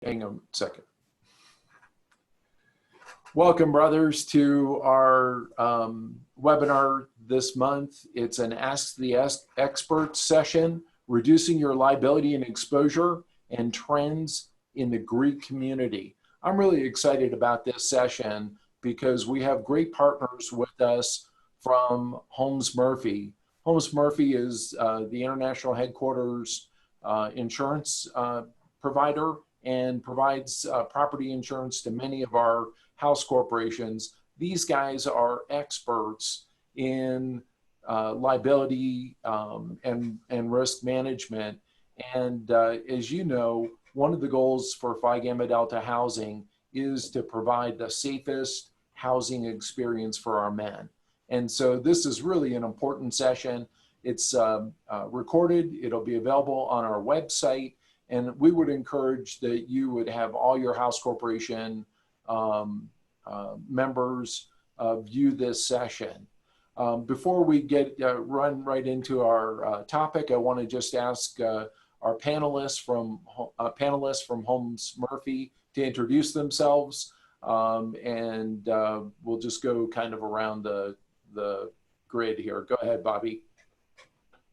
Hang on a second. Welcome, brothers, to our webinar this month. It's an Ask the Expert session, Reducing Your Liability and Exposure and Trends in the Greek Community. I'm really excited about this session because we have great partners with us from Holmes Murphy. Holmes Murphy is the international headquarters insurance provider and provides property insurance to many of our house corporations. These guys are experts in liability and risk management. And as you know, one of the goals for Phi Gamma Delta Housing is to provide the safest housing experience for our men. And so this is really an important session. It's recorded, it'll be available on our website, and we would encourage that you would have all your house corporation members view this session. Before we run right into our topic, I want to just ask our panelists from Holmes Murphy to introduce themselves, and we'll just go kind of around the grid here. Go ahead, Bobby.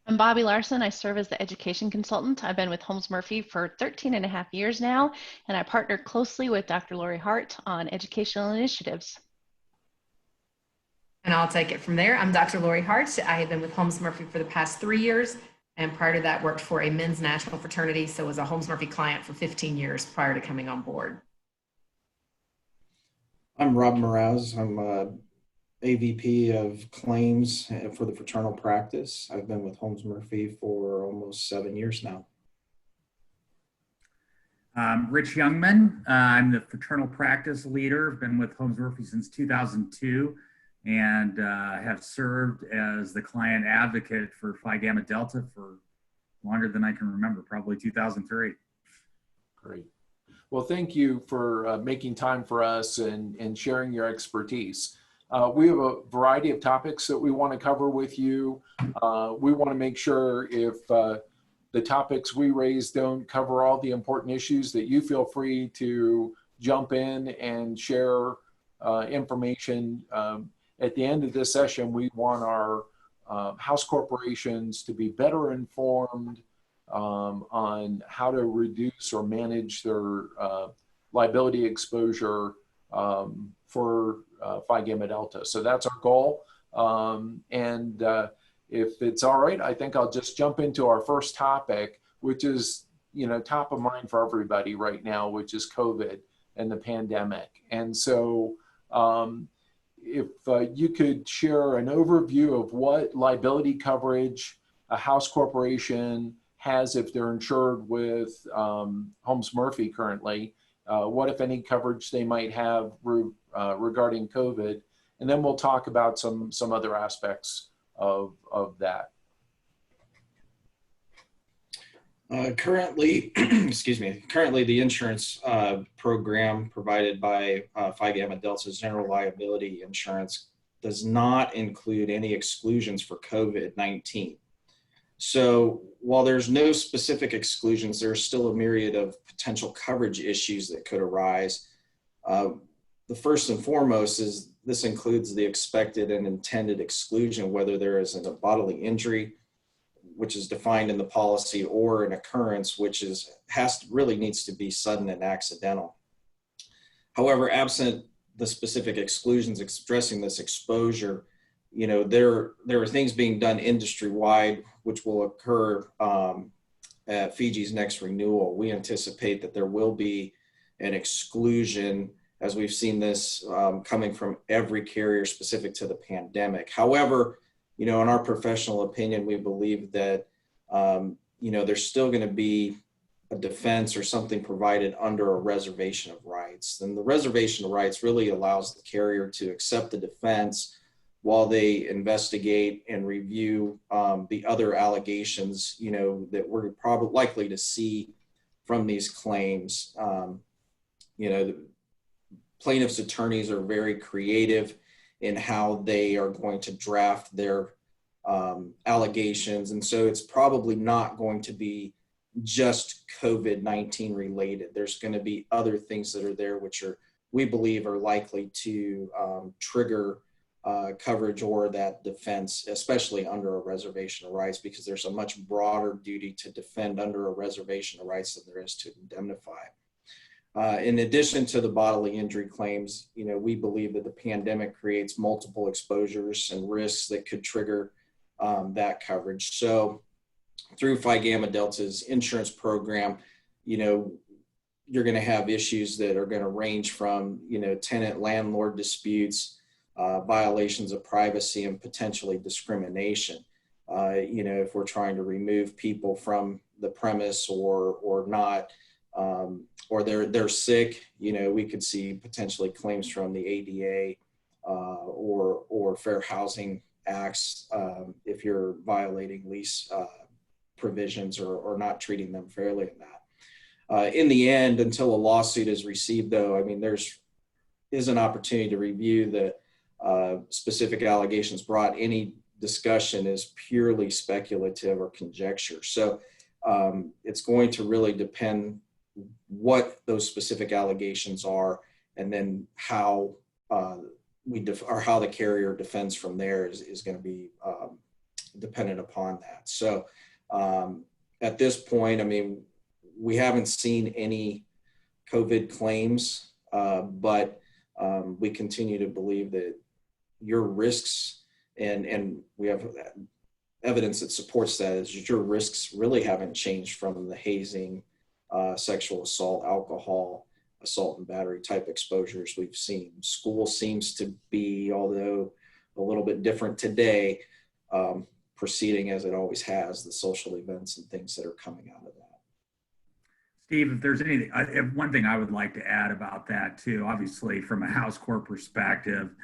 I'm Bobby Larson. I serve as the education consultant. I've been with Holmes Murphy for 13.5 years now, and I partner closely with Dr. Lori Hart on educational initiatives. And I'll take it from there. I'm Dr. Lori Hart. I have been with Holmes Murphy for the past 3 years, and prior to that worked for a men's national fraternity, so was a Holmes Murphy client for 15 years prior to coming on board. I'm Rob Mraz. I'm AVP of claims for the fraternal practice. I've been with Holmes Murphy for almost 7 years now. Rich Youngman. I'm the fraternal practice leader. I've been with Holmes Murphy since 2002 and have served as the client advocate for Phi Gamma Delta for longer than I can remember, probably 2003. Great. Well, thank you for making time for us and sharing your expertise. We have a variety of topics that we want to cover with you. We want to make sure if the topics we raise don't cover all the important issues, that you feel free to jump in and share information. At the end of this session, we want our house corporations to be better informed on how to reduce or manage their liability exposure for Phi Gamma Delta. So that's our goal. If it's all right, I think I'll just jump into our first topic, which is, top of mind for everybody right now, which is COVID and the pandemic. And so if you could share an overview of what liability coverage a house corporation has if they're insured with Holmes Murphy currently, what, if any, coverage they might have regarding COVID, and then we'll talk about some other aspects of that. Currently, excuse me, currently the insurance program provided by Phi Gamma Delta's general liability insurance does not include any exclusions for COVID-19. So while there's no specific exclusions, there's still a myriad of potential coverage issues that could arise. The first and foremost is this includes the expected and intended exclusion, whether there is a bodily injury, which is defined in the policy, or an occurrence, which really needs to be sudden and accidental. However, absent the specific exclusions addressing this exposure, there are things being done industry-wide which will occur at Fiji's next renewal. We anticipate that there will be an exclusion, as we've seen this coming from every carrier specific to the pandemic. However, in our professional opinion, we believe that, there's still going to be a defense or something provided under a reservation of rights. And the reservation of rights really allows the carrier to accept the defense while they investigate and review the other allegations, that we're probably likely to see from these claims. The plaintiff's attorneys are very creative in how they are going to draft their allegations. And so it's probably not going to be just COVID-19 related. There's going to be other things that are there which are, we believe, are likely to trigger coverage or that defense, especially under a reservation of rights, because there's a much broader duty to defend under a reservation of rights than there is to indemnify. In addition to the bodily injury claims, we believe that the pandemic creates multiple exposures and risks that could trigger that coverage. So through Phi Gamma Delta's insurance program, you're going to have issues that are going to range from, tenant landlord disputes, violations of privacy, and potentially discrimination. If we're trying to remove people from the premise or not, or they're sick, we could see potentially claims from the ADA or Fair Housing Acts if you're violating lease provisions or not treating them fairly in that. In the end, until a lawsuit is received, though, there's an opportunity to review the specific allegations brought. Any discussion is purely speculative or conjecture. So it's going to really depend what those specific allegations are, and then how how the carrier defends from there is going to be dependent upon that. So at this point, we haven't seen any COVID claims, but we continue to believe that your risks, and we have evidence that supports that, is your risks really haven't changed from the hazing, sexual assault, alcohol, assault and battery type exposures we've seen. School seems to be, although a little bit different today, proceeding as it always has, the social events and things that are coming out of that. Steve, if there's anything, one thing I would like to add about that too, obviously from a house court perspective,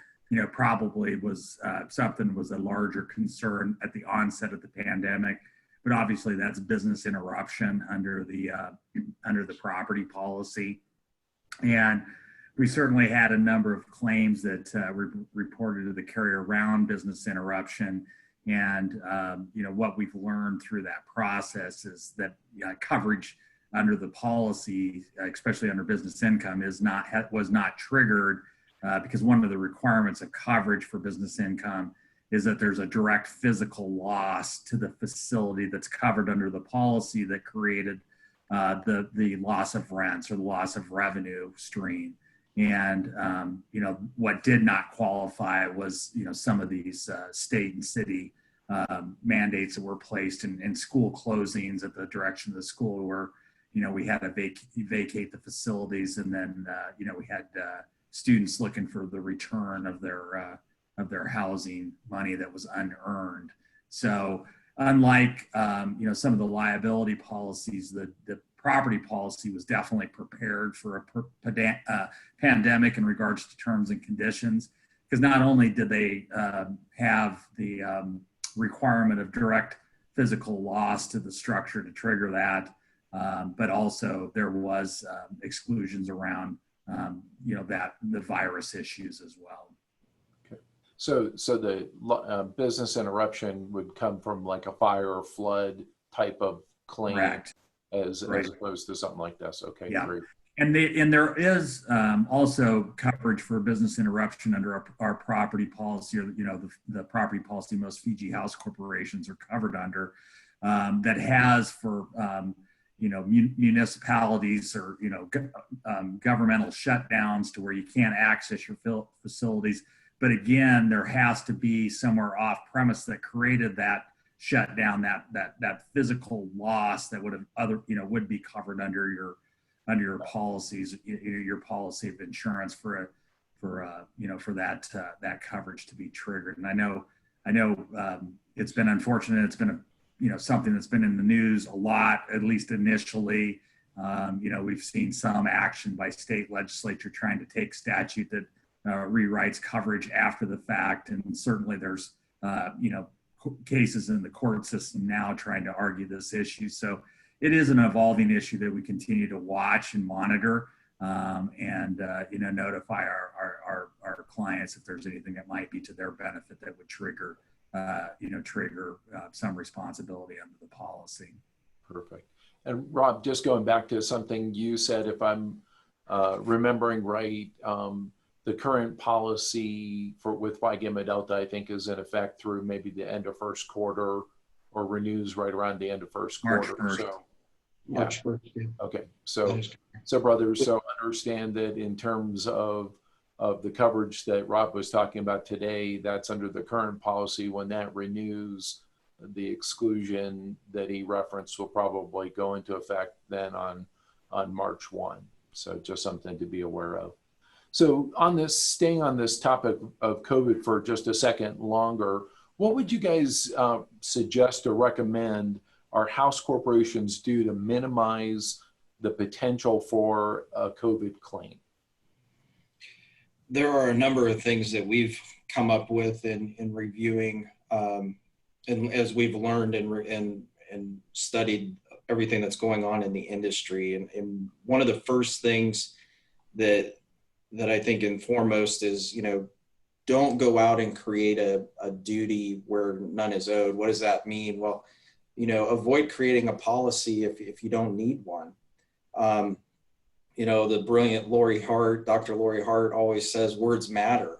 probably was something was a larger concern at the onset of the pandemic, but obviously that's business interruption under the property policy. And we certainly had a number of claims that were reported to the carrier around business interruption. And what we've learned through that process is that coverage under the policy, especially under business income, was not triggered because one of the requirements of coverage for business income is that there's a direct physical loss to the facility that's covered under the policy that created the loss of rents or the loss of revenue stream. And what did not qualify was some of these state and city mandates that were placed in school closings at the direction of the school, where we had to vacate the facilities, and then we had students looking for the return of their housing money that was unearned. So unlike some of the liability policies, the property policy was definitely prepared for a pandemic in regards to terms and conditions, because not only did they have the requirement of direct physical loss to the structure to trigger that, but also there was exclusions around the virus issues as well. Okay. So the business interruption would come from like a fire or flood type of claim. Correct. As opposed to something like this. Okay, yeah. Great. And there is also coverage for business interruption under our property policy, or the property policy most Fiji house corporations are covered under, that has for municipalities or governmental shutdowns to where you can't access your facilities. But again, there has to be somewhere off premise that created that shutdown, that physical loss that would be covered under your policies, your policy of insurance for that coverage to be triggered. And I know it's been unfortunate. It's been something that's been in the news a lot, at least initially. We've seen some action by state legislature trying to take statute that rewrites coverage after the fact, and certainly there's cases in the court system now trying to argue this issue. So it is an evolving issue that we continue to watch and monitor, and notify our clients if there's anything that might be to their benefit that would trigger some responsibility under the policy. Perfect. And Rob, just going back to something you said, if I'm remembering right, the current policy with Phi Gamma Delta, I think, is in effect through maybe the end of first quarter, or renews right around the end of first March quarter. 1st. So, yeah. March 1st, yeah. Okay. That is So brothers, so understand that in terms of the coverage that Rob was talking about today, that's under the current policy. When that renews, the exclusion that he referenced will probably go into effect then on March 1. So just something to be aware of. So on this, staying on this topic of COVID for just a second longer, what would you guys suggest or recommend our house corporations do to minimize the potential for a COVID claim? There are a number of things that we've come up with in reviewing, and as we've learned and studied everything that's going on in the industry. And one of the first things that I think and foremost is, don't go out and create a duty where none is owed. What does that mean? Well, avoid creating a policy if you don't need one. The brilliant Dr. Lori Hart always says words matter,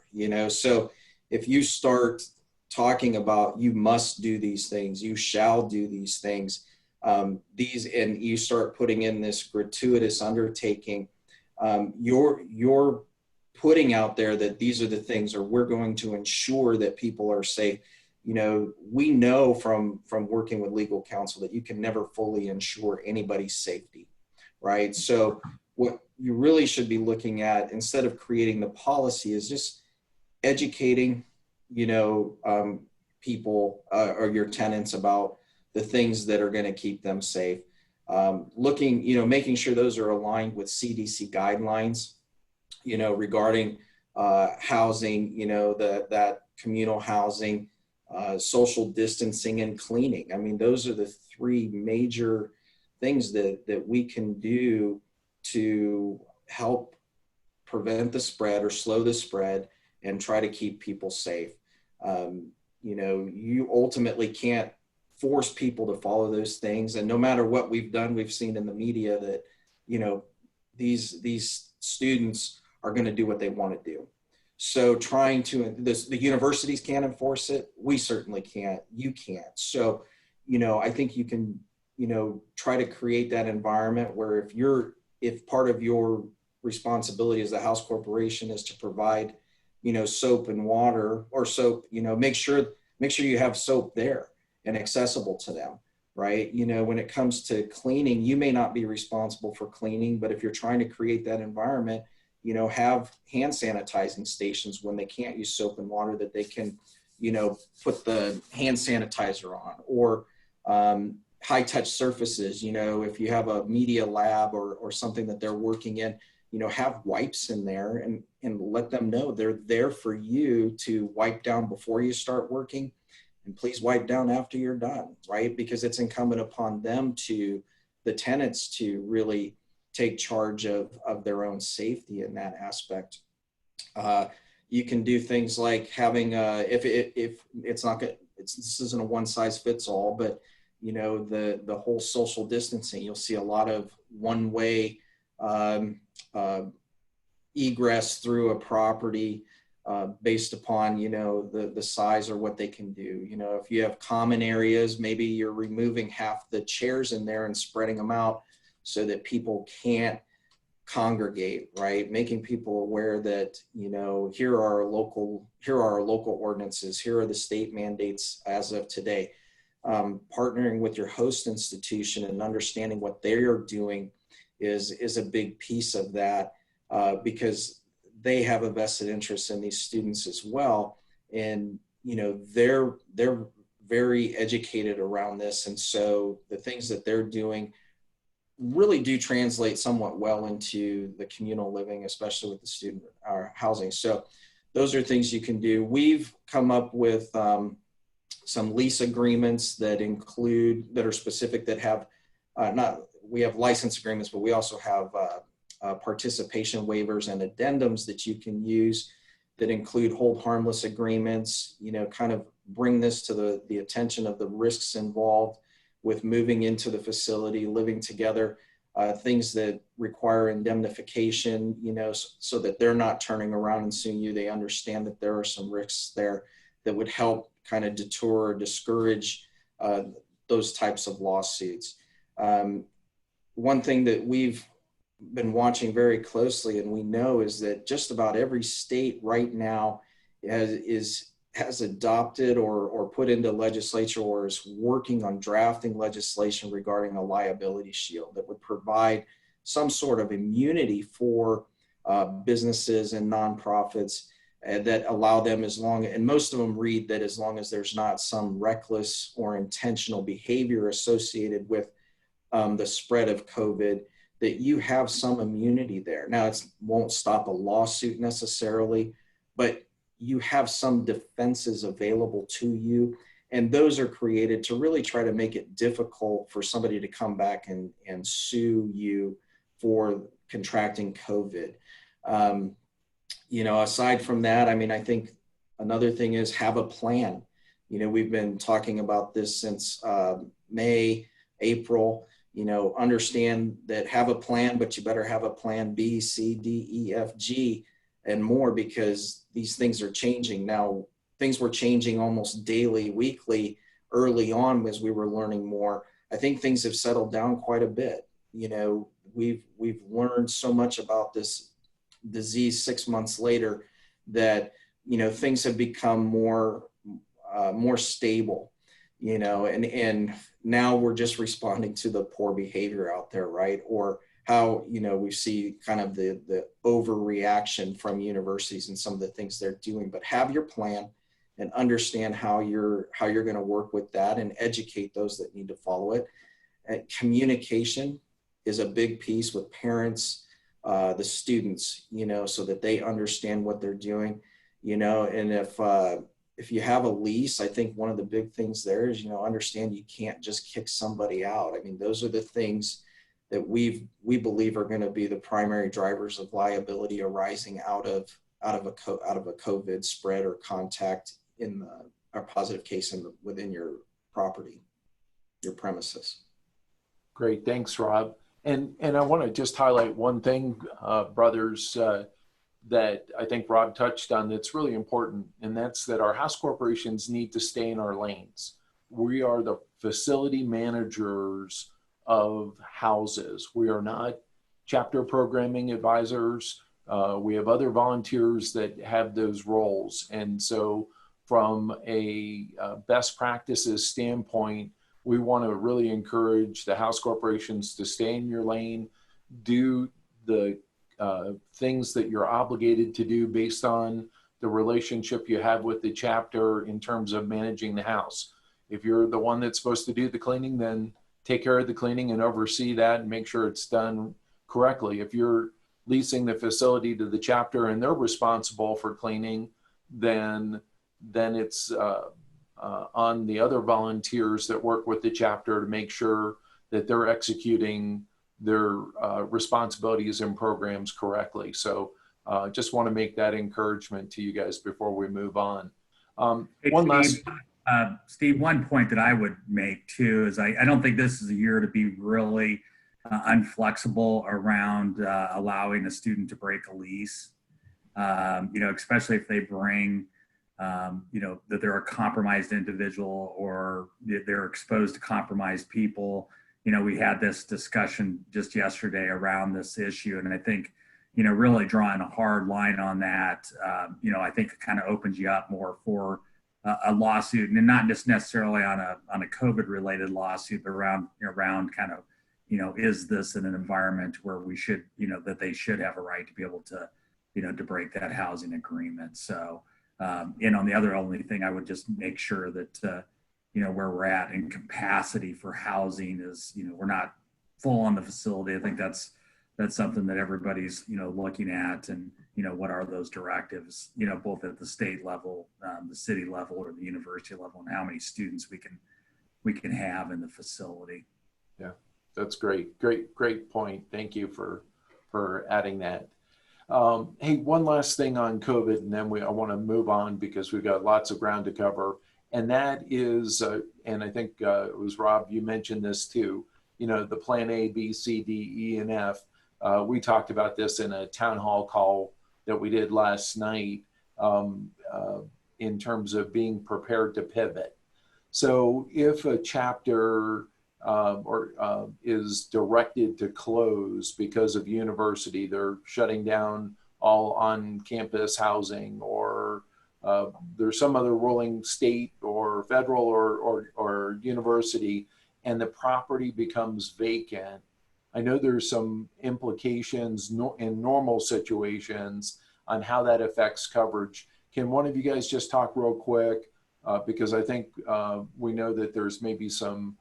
so if you start talking about you must do these things, you shall do these things, and you start putting in this gratuitous undertaking, you're putting out there that these are the things, or we're going to ensure that people are safe. We know from working with legal counsel that you can never fully ensure anybody's safety, right? So what you really should be looking at, instead of creating the policy, is just educating, people or your tenants about the things that are going to keep them safe. Making sure those are aligned with CDC guidelines, regarding housing, that communal housing, social distancing, and cleaning. I mean, those are the three major things that we can do to help prevent the spread or slow the spread and try to keep people safe. You ultimately can't force people to follow those things. And no matter what we've done, we've seen in the media that, these students are going to do what they want to do. So the universities can't enforce it. We certainly can't. You can't. So, I think you can, try to create that environment where if part of your responsibility as the house corporation is to provide, soap and water, or soap, make sure you have soap there and accessible to them, right? When it comes to cleaning, you may not be responsible for cleaning, but if you're trying to create that environment, have hand sanitizing stations when they can't use soap and water, that they can, put the hand sanitizer on, or high touch surfaces, if you have a media lab or something that they're working in, have wipes in there and let them know they're there for you to wipe down before you start working, and please wipe down after you're done, right? Because it's incumbent upon them the tenants to really take charge of their own safety in that aspect. You can do things like having, if it's not good, this isn't a one size fits all, but the whole social distancing, you'll see a lot of one-way egress through a property based upon, the size or what they can do. If you have common areas, maybe you're removing half the chairs in there and spreading them out so that people can't congregate, right? Making people aware that, here are our local ordinances, here are the state mandates as of today. Partnering with your host institution and understanding what they're doing is a big piece of that, because they have a vested interest in these students as well. And, they're very educated around this. And so the things that they're doing really do translate somewhat well into the communal living, especially with the student housing. So those are things you can do. We've come up with some lease agreements that are specific, that have we have license agreements, but we also have participation waivers and addendums that you can use that include hold harmless agreements, kind of bring this to the attention of the risks involved with moving into the facility, living together, things that require indemnification, you know, so that they're not turning around and suing you. They understand that there are some risks there that would help kind of deter or discourage those types of lawsuits. One thing that we've been watching very closely, and we know, is that just about every state right now has adopted or put into legislature or is working on drafting legislation regarding a liability shield that would provide some sort of immunity for businesses and nonprofits that allow them, as long, and most of them read that as long as there's not some reckless or intentional behavior associated with the spread of COVID, that you have some immunity there. Now, it won't stop a lawsuit necessarily, but you have some defenses available to you. And those are created to really try to make it difficult for somebody to come back and sue you for contracting COVID. You know, aside from that, I mean, I think another thing is have a plan. You know, we've been talking about this since May, April. You know, understand that, have a plan, but you better have a plan B, C, D, E, F, G, and more, because these things are changing. Now, things were changing almost daily, weekly, early on as we were learning more. I think things have settled down quite a bit. You know, we've learned so much about this disease 6 months later that, you know, things have become more stable. You know, and now we're just responding to the poor behavior out there, right? Or how, you know, we see kind of the overreaction from universities and some of the things they're doing. But have your plan and understand how you're going to work with that and educate those that need to follow it. And communication is a big piece with parents, the students, you know, so that they understand what they're doing, you know. And if you have a lease, I think one of the big things there is, you know, understand you can't just kick somebody out. I mean, those are the things that we believe are going to be the primary drivers of liability arising out of a COVID spread or contact in a positive case within your property, your premises. Great, thanks, Rob. And I want to just highlight one thing, brothers, that I think Rob touched on that's really important, and that's that our house corporations need to stay in our lanes. We are the facility managers of houses. We are not chapter programming advisors. We have other volunteers that have those roles. And so from a best practices standpoint, we want to really encourage the house corporations to stay in your lane, do the things that you're obligated to do based on the relationship you have with the chapter in terms of managing the house. If you're the one that's supposed to do the cleaning, then take care of the cleaning and oversee that and make sure it's done correctly. If you're leasing the facility to the chapter and they're responsible for cleaning, then it's on the other volunteers that work with the chapter to make sure that they're executing their responsibilities and programs correctly. So just want to make that encouragement to you guys before we move on. Steve, one point that I would make too is I don't think this is a year to be really unflexible around allowing a student to break a lease, you know, especially if they bring, you know, that they're a compromised individual or they're exposed to compromised people. You know, we had this discussion just yesterday around this issue, and I think, you know, really drawing a hard line on that, you know, I think it kind of opens you up more for a lawsuit, and not just necessarily on a COVID related lawsuit, but around kind of, you know, is this in an environment where we should, you know, that they should have a right to be able to, you know, to break that housing agreement. So, and on the other only thing, I would just make sure that, you know, where we're at in capacity for housing is, you know, we're not full on the facility. I think that's something that everybody's, you know, looking at, and, you know, what are those directives, you know, both at the state level, the city level, or the university level, and how many students we can have in the facility. Yeah, that's great. Great point. Thank you for adding that. Hey, one last thing on COVID, and then I want to move on because we've got lots of ground to cover. And that is, and I think it was Rob, you mentioned this too, you know, the plan A, B, C, D, E, and F. We talked about this in a town hall call that we did last night in terms of being prepared to pivot. So if a chapter is directed to close because of university, they're shutting down all on-campus housing, or there's some other ruling state or federal or university, and the property becomes vacant. I know there's some implications in normal situations on how that affects coverage. Can one of you guys just talk real quick? Because I think we know that there's maybe some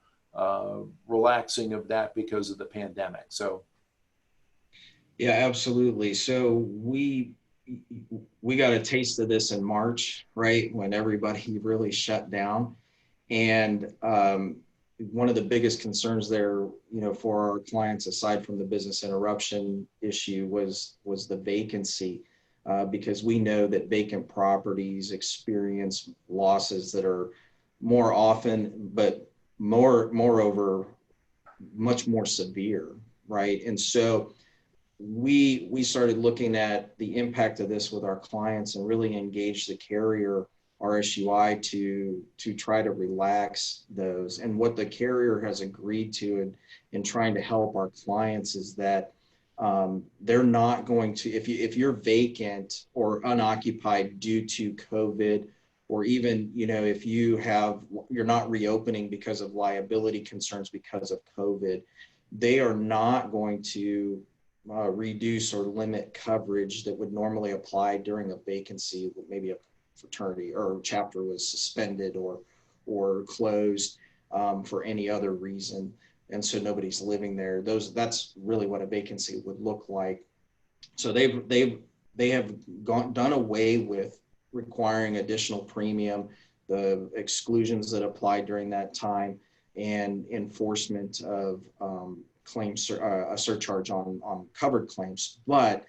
relaxing of that because of the pandemic. So. Yeah, absolutely. So we got a taste of this in March, right? When everybody really shut down. And one of the biggest concerns there, you know, for our clients, aside from the business interruption issue, was the vacancy, because we know that vacant properties experience losses that are more often, but moreover, much more severe, right? And so we started looking at the impact of this with our clients and really engaged the carrier, RSUI, to try to relax those. And what the carrier has agreed to in trying to help our clients is that they're not going to, if you're vacant or unoccupied due to COVID, or even, you know, if you're not reopening because of liability concerns because of COVID, they are not going to reduce or limit coverage that would normally apply during a vacancy. Maybe a fraternity or chapter was suspended or closed for any other reason, and so nobody's living there. That's really what a vacancy would look like. So they have done away with requiring additional premium, the exclusions that applied during that time, and enforcement of claims, a surcharge on covered claims. But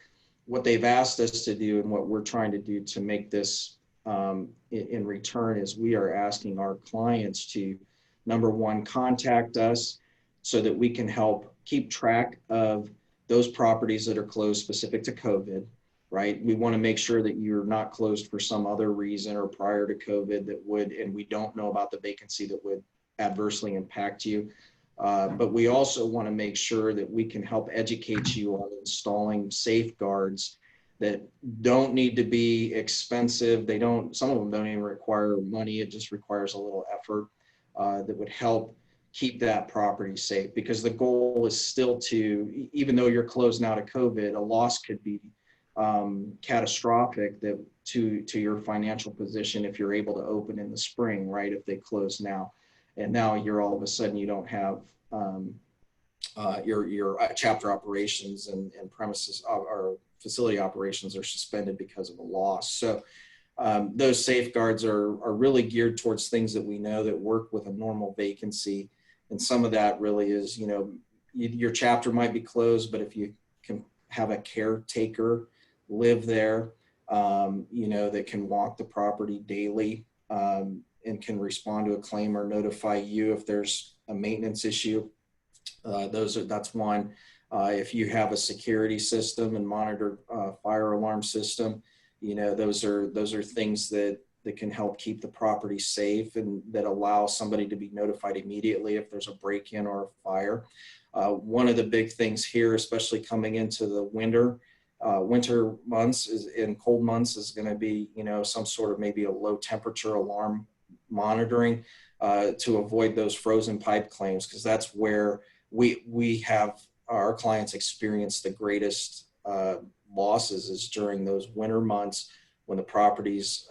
what they've asked us to do, and what we're trying to do to make this in return, is we are asking our clients to, number one, contact us so that we can help keep track of those properties that are closed specific to COVID, right? We want to make sure that you're not closed for some other reason or prior to COVID that would, and we don't know about the vacancy that would adversely impact you. But we also want to make sure that we can help educate you on installing safeguards that don't need to be expensive. Some of them don't even require money. It just requires a little effort that would help keep that property safe, because the goal is still to, even though you're closed now to COVID, a loss could be catastrophic to your financial position if you're able to open in the spring, right? If they close now, and now you're all of a sudden you don't have your chapter operations and premises or facility operations are suspended because of a loss. So those safeguards are really geared towards things that we know that work with a normal vacancy. And some of that really is, you know, your chapter might be closed, but if you can have a caretaker live there, you know, that can walk the property daily and can respond to a claim or notify you if there's a maintenance issue. That's one. If you have a security system and monitor fire alarm system, you know, those are things that can help keep the property safe and that allow somebody to be notified immediately if there's a break-in or a fire. One of the big things here, especially coming into the winter months in cold months, is going to be, you know, some sort of maybe a low temperature alarm monitoring to avoid those frozen pipe claims, because that's where we have our clients experience the greatest losses, is during those winter months when the property's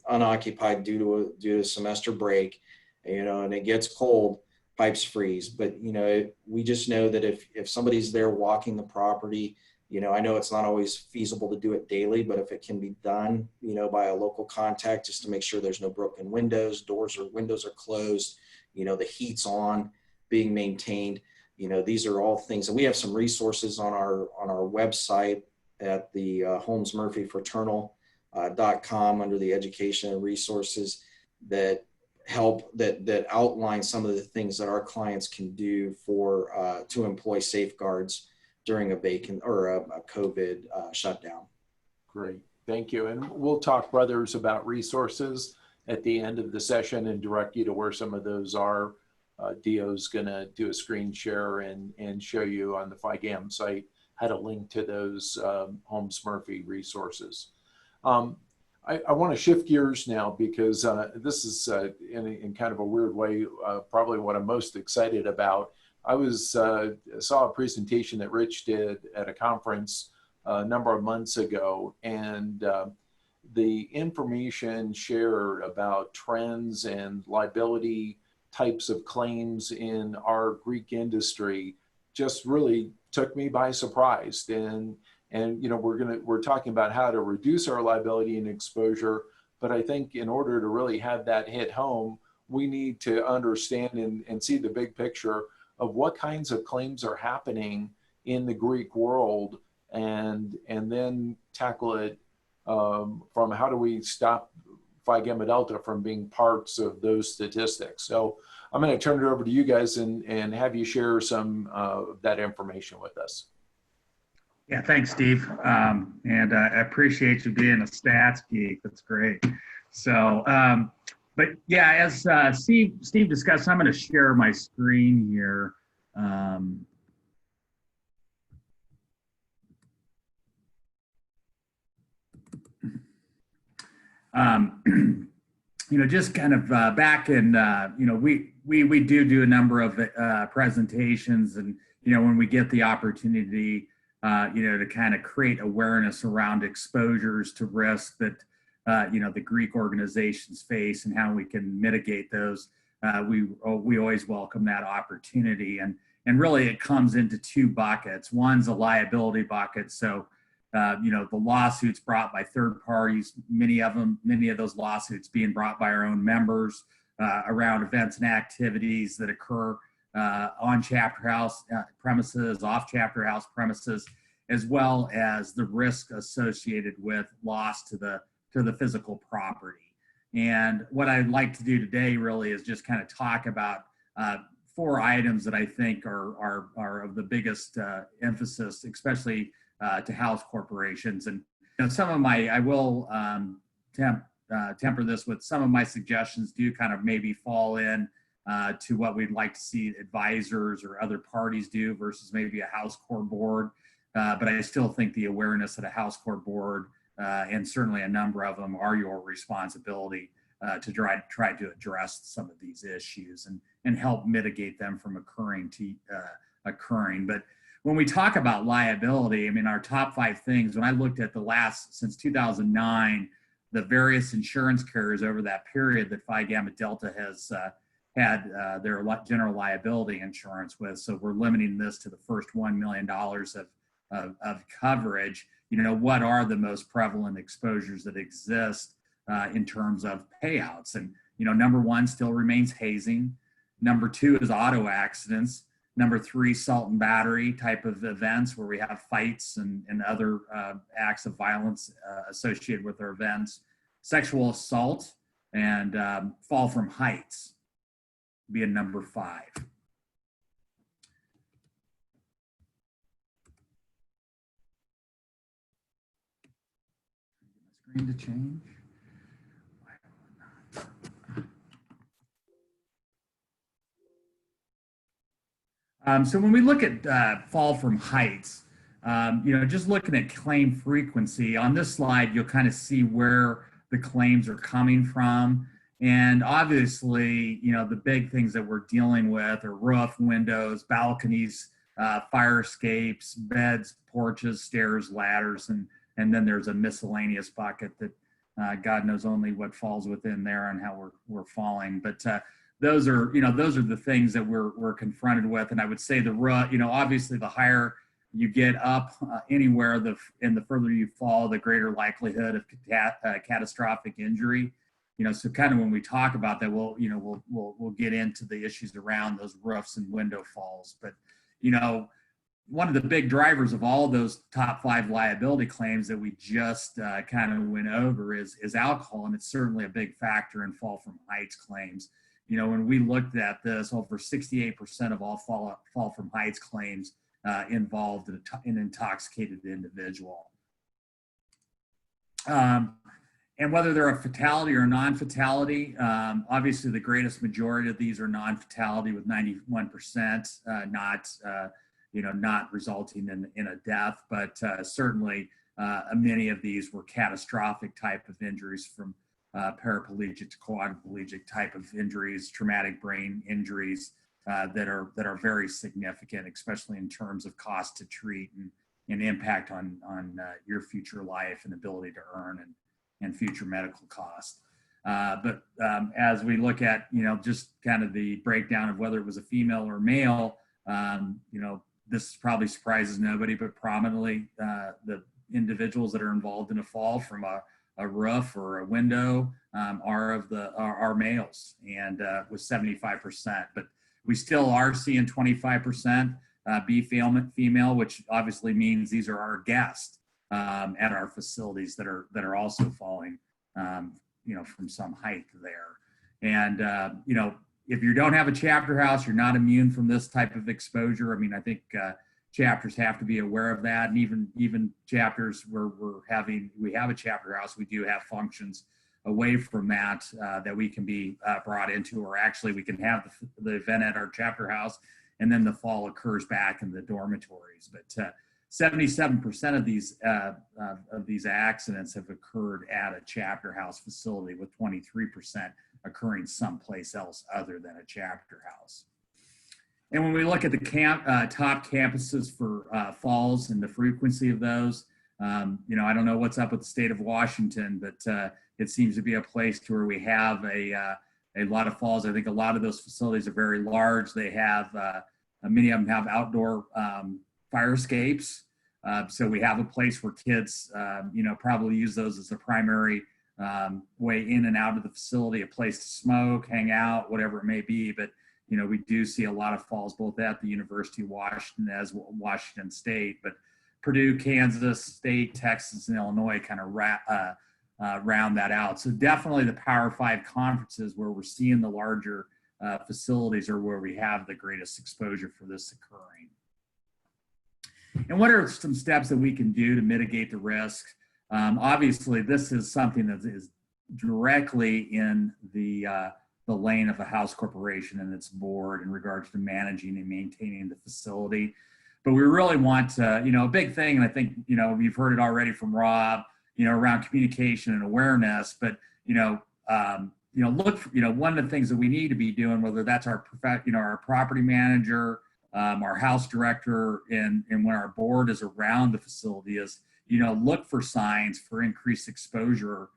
unoccupied due to semester break, you know, and it gets cold, pipes freeze. But, you know, we just know that if somebody's there walking the property, you know, I know it's not always feasible to do it daily, but if it can be done, you know, by a local contact, just to make sure there's no broken windows, doors or windows are closed, you know, the heat's on, being maintained, you know, these are all things. And we have some resources on our website at the Holmes Murphy Fraternal.com under the education and resources that help that outline some of the things that our clients can do for to employ safeguards during a vacant or a COVID shutdown. Great, thank you. And we'll talk, brothers, about resources at the end of the session and direct you to where some of those are. Dio's gonna do a screen share and show you on the Phi Gamma site how to link to those Holmes Murphy resources. I want to shift gears now because this is in kind of a weird way, probably what I'm most excited about. I saw a presentation that Rich did at a conference a number of months ago, and the information shared about trends and liability types of claims in our Greek industry just really took me by surprise. And you know, we're talking about how to reduce our liability and exposure, but I think in order to really have that hit home, we need to understand and see the big picture of what kinds of claims are happening in the Greek world, and then tackle it from how do we stop Phi Gamma Delta from being parts of those statistics. So I'm going to turn it over to you guys and have you share some of that information with us. Yeah, thanks, Steve. And I appreciate you being a stats geek. That's great. So, but yeah, as Steve discussed, I'm going to share my screen here. You know, just kind of back in, you know, we do a number of presentations, and, you know, when we get the opportunity, you know, to kind of create awareness around exposures to risk that, you know, the Greek organizations face and how we can mitigate those. We always welcome that opportunity. And really it comes into two buckets. One's a liability bucket. So, you know, the lawsuits brought by third parties, many of those lawsuits being brought by our own members around events and activities that occur on chapter house premises, off chapter house premises, as well as the risk associated with loss to the physical property. And what I'd like to do today really is just kind of talk about 4 items that I think are of the biggest emphasis, especially to house corporations. And you know, some of my, I will temper this with some of my suggestions do kind of maybe fall in to what we'd like to see advisors or other parties do versus maybe a house court board. But I still think the awareness that a house court board and certainly a number of them are your responsibility to try to address some of these issues and help mitigate them from occurring. But when we talk about liability, I mean, our top 5 things, when I looked at since 2009, the various insurance carriers over that period that Phi Gamma Delta has had their general liability insurance with. So we're limiting this to the first $1 million of coverage. You know, what are the most prevalent exposures that exist in terms of payouts? And, you know, number 1 still remains hazing. Number 2 is auto accidents. Number 3, assault and battery type of events where we have fights and other acts of violence associated with our events. Sexual assault and fall from heights being number 5. Screen to change. So when we look at fall from heights, you know, just looking at claim frequency on this slide, you'll kind of see where the claims are coming from. And obviously, you know, the big things that we're dealing with are roof, windows, balconies, fire escapes, beds, porches, stairs, ladders, and then there's a miscellaneous bucket that God knows only what falls within there and how we're falling. But those are the things that we're confronted with. And I would say you know, obviously the higher you get up anywhere, and the further you fall, the greater likelihood of catastrophic injury. You know, so kind of when we talk about that, we'll get into the issues around those roofs and window falls. But, you know, one of the big drivers of all of those top 5 liability claims that we just kind of went over is alcohol, and it's certainly a big factor in fall from heights claims. You know, when we looked at this, over 68% of all fall from heights claims involved an intoxicated individual. And whether they're a fatality or non-fatality, obviously the greatest majority of these are non-fatality, with 91% not resulting in a death, but certainly many of these were catastrophic type of injuries, from paraplegic to quadriplegic type of injuries, traumatic brain injuries that are very significant, especially in terms of cost to treat and impact on your future life and ability to earn and future medical costs. But as we look at, just kind of the breakdown of whether it was a female or male, this probably surprises nobody, but prominently the individuals that are involved in a fall from a roof or a window are males, and with 75%. But we still are seeing 25% be female, which obviously means these are our guests at our facilities that are also falling, from some height there. And if you don't have a chapter house, you're not immune from this type of exposure. I mean, I think chapters have to be aware of that, and even chapters where we have a chapter house, we do have functions away from that that we can be brought into, or actually we can have the event at our chapter house, and then the fall occurs back in the dormitories. But 77% of these accidents have occurred at a chapter house facility, with 23% occurring someplace else other than a chapter house. And when we look at the top campuses for falls and the frequency of those, I don't know what's up with the state of Washington, but it seems to be a place to where we have a lot of falls. I think a lot of those facilities are very large. They have, many of them have outdoor fire escapes. So we have a place where kids, probably use those as the primary way in and out of the facility, a place to smoke, hang out, whatever it may be. But, we do see a lot of falls both at the University of Washington as well, Washington State, but Purdue, Kansas State, Texas, and Illinois kind of round that out. So definitely the Power 5 conferences where we're seeing the larger facilities are where we have the greatest exposure for this occurring. And what are some steps that we can do to mitigate the risk? Obviously, this is something that is directly in the lane of a house corporation and its board in regards to managing and maintaining the facility. But we really want to, a big thing, and I think, you've heard it already from Rob, around communication and awareness, but, look, one of the things that we need to be doing, whether that's our property manager, our house director, and when our board is around the facility, is, look for signs for increased exposure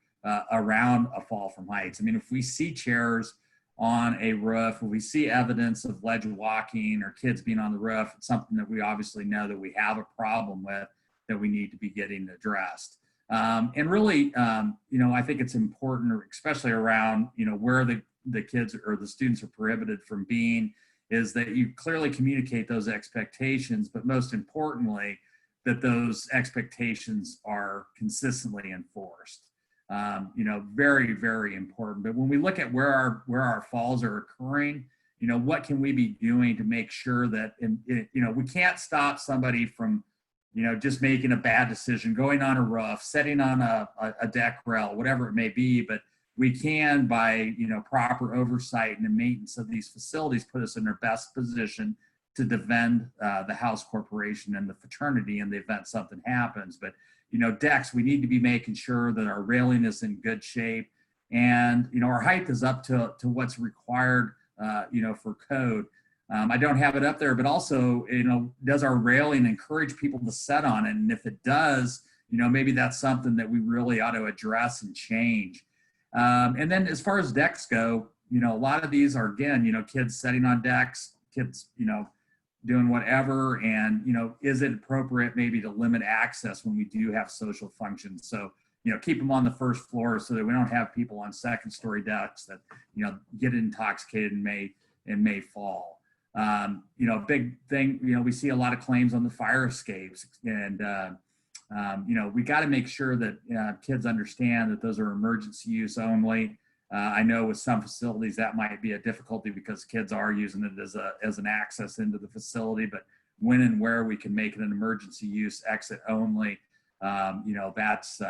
around a fall from heights. I mean, if we see chairs on a roof, if we see evidence of ledge walking or kids being on the roof, it's something that we obviously know that we have a problem with, that we need to be getting addressed. And really, I think it's important, especially around, where the kids or the students are prohibited from being, is that you clearly communicate those expectations, but most importantly, that those expectations are consistently enforced. Very, very important. But when we look at where our falls are occurring, what can we be doing to make sure that, we can't stop somebody from, just making a bad decision, going on a roof, setting on a deck rail, whatever it may be, but we can, by, proper oversight and the maintenance of these facilities, put us in our best position to defend the house corporation and the fraternity in the event something happens. But, decks, we need to be making sure that our railing is in good shape, and, our height is up to what's required, for code. I don't have it up there, but also, does our railing encourage people to set on it? And if it does, maybe that's something that we really ought to address and change. And then as far as decks go, a lot of these are, again, kids sitting on decks, kids, doing whatever. And, is it appropriate maybe to limit access when we do have social functions? So, keep them on the first floor so that we don't have people on second story decks that, get intoxicated and may fall. You know, big thing, you know, we see a lot of claims on the fire escapes, and you know, we got to make sure that kids understand that those are emergency use only. I know with some facilities that might be a difficulty because kids are using it as an access into the facility, but when and where we can make it an emergency use exit only, you know, that's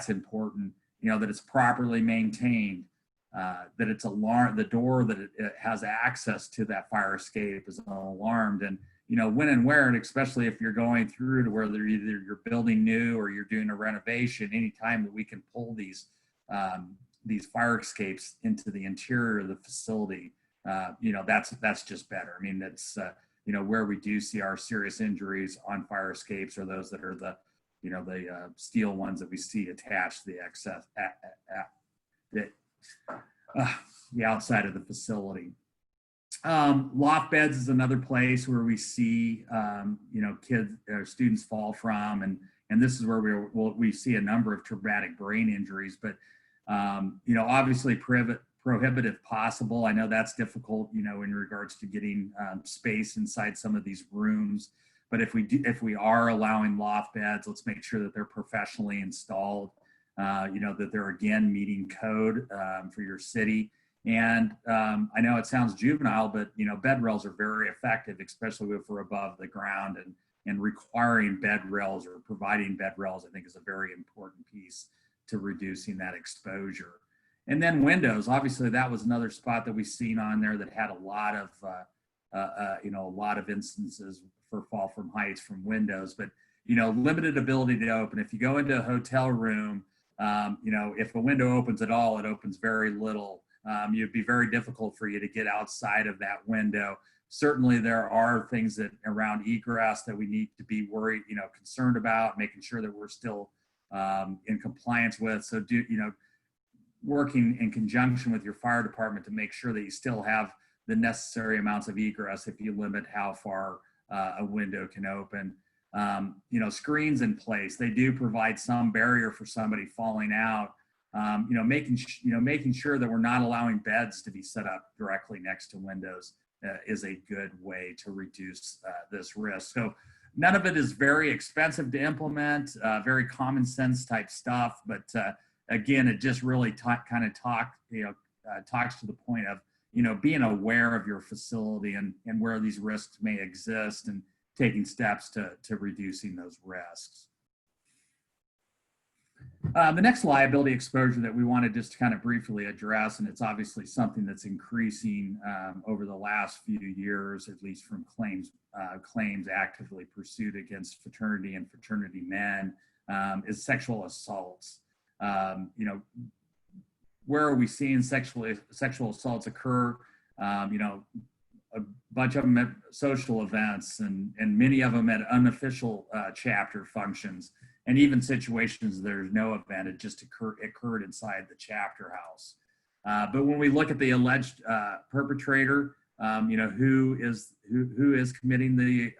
important. You know, that it's properly maintained, that it's alarmed, the door that it has access to that fire escape is alarmed, and you know, when and where, and especially if you're going through to where either you're building new or you're doing a renovation, anytime that we can pull these fire escapes into the interior of the facility, you know, that's just better. I mean, that's you know, where we do see our serious injuries on fire escapes are those that are the, you know, the steel ones that we see attached to the excess the outside of the facility. Loft beds is another place where we see, you know, kids or students fall from, and this is where we see a number of traumatic brain injuries, but, you know, obviously prohibitive possible. I know that's difficult, you know, in regards to getting space inside some of these rooms, but if we are allowing loft beds, let's make sure that they're professionally installed, you know, that they're again meeting code for your city. And I know it sounds juvenile, but you know, bed rails are very effective, especially if we're above the ground, and requiring bed rails or providing bed rails, I think, is a very important piece to reducing that exposure. And then windows, obviously that was another spot that we've seen on there that had a lot of, you know, a lot of instances for fall from heights from windows, but you know, limited ability to open. If you go into a hotel room, you know, if a window opens at all, it opens very little. It'd be very difficult for you to get outside of that window. Certainly there are things that around egress that we need to be worried, you know, concerned about, making sure that we're still in compliance with. So you know, working in conjunction with your fire department to make sure that you still have the necessary amounts of egress if you limit how far a window can open. You know, screens in place, they do provide some barrier for somebody falling out. You know, making sure that we're not allowing beds to be set up directly next to windows is a good way to reduce this risk. So none of it is very expensive to implement, very common sense type stuff. But again, it just really talks to the point of, you know, being aware of your facility and where these risks may exist and taking steps to reducing those risks. The next liability exposure that we want to just kind of briefly address, and it's obviously something that's increasing over the last few years, at least from claims actively pursued against fraternity and fraternity men, is sexual assaults. You know, where are we seeing sexual assaults occur? You know, a bunch of them at social events and many of them at unofficial chapter functions. And even situations there's no event, it just occurred inside the chapter house. But when we look at the alleged perpetrator, you know, who is committing the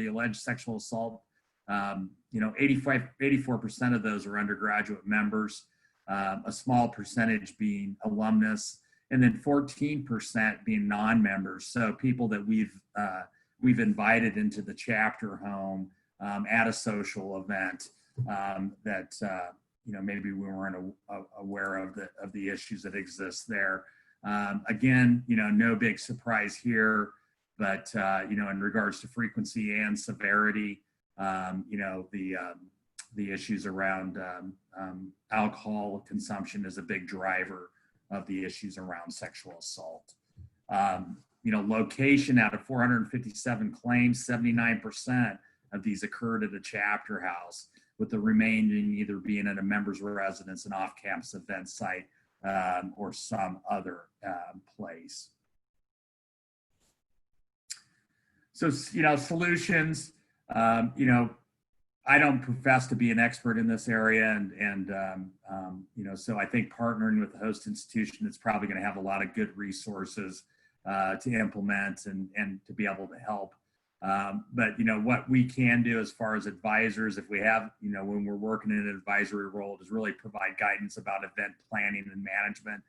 alleged sexual assault, you know, 84% of those are undergraduate members, a small percentage being alumnus, and then 14% being non-members. So people that we've invited into the chapter home at a social event. That you know, maybe we weren't aware of the issues that exist there. Again, you know, no big surprise here, but you know, in regards to frequency and severity, you know, the issues around alcohol consumption is a big driver of the issues around sexual assault. You know, location, out of 457 claims, 79% of these occurred at a chapter house, with the remaining either being at a member's residence, an off-campus event site, or some other place. So, you know, solutions, you know, I don't profess to be an expert in this area, and you know, so I think partnering with the host institution is probably going to have a lot of good resources to implement and to be able to help. But, you know, what we can do as far as advisors, if we have, you know, when we're working in an advisory role, is really provide guidance about event planning and management,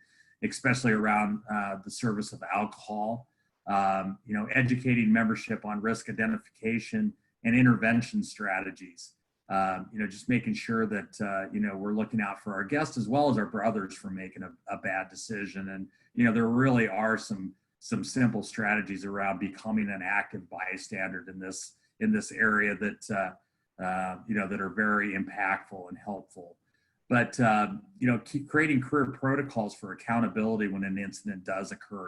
especially around the service of alcohol. educating membership on risk identification and intervention strategies. Just making sure that, we're looking out for our guests as well as our brothers from making a bad decision. And, there really are some simple strategies around becoming an active bystander in this area that, that are very impactful and helpful. But, keep creating clear protocols for accountability when an incident does occur.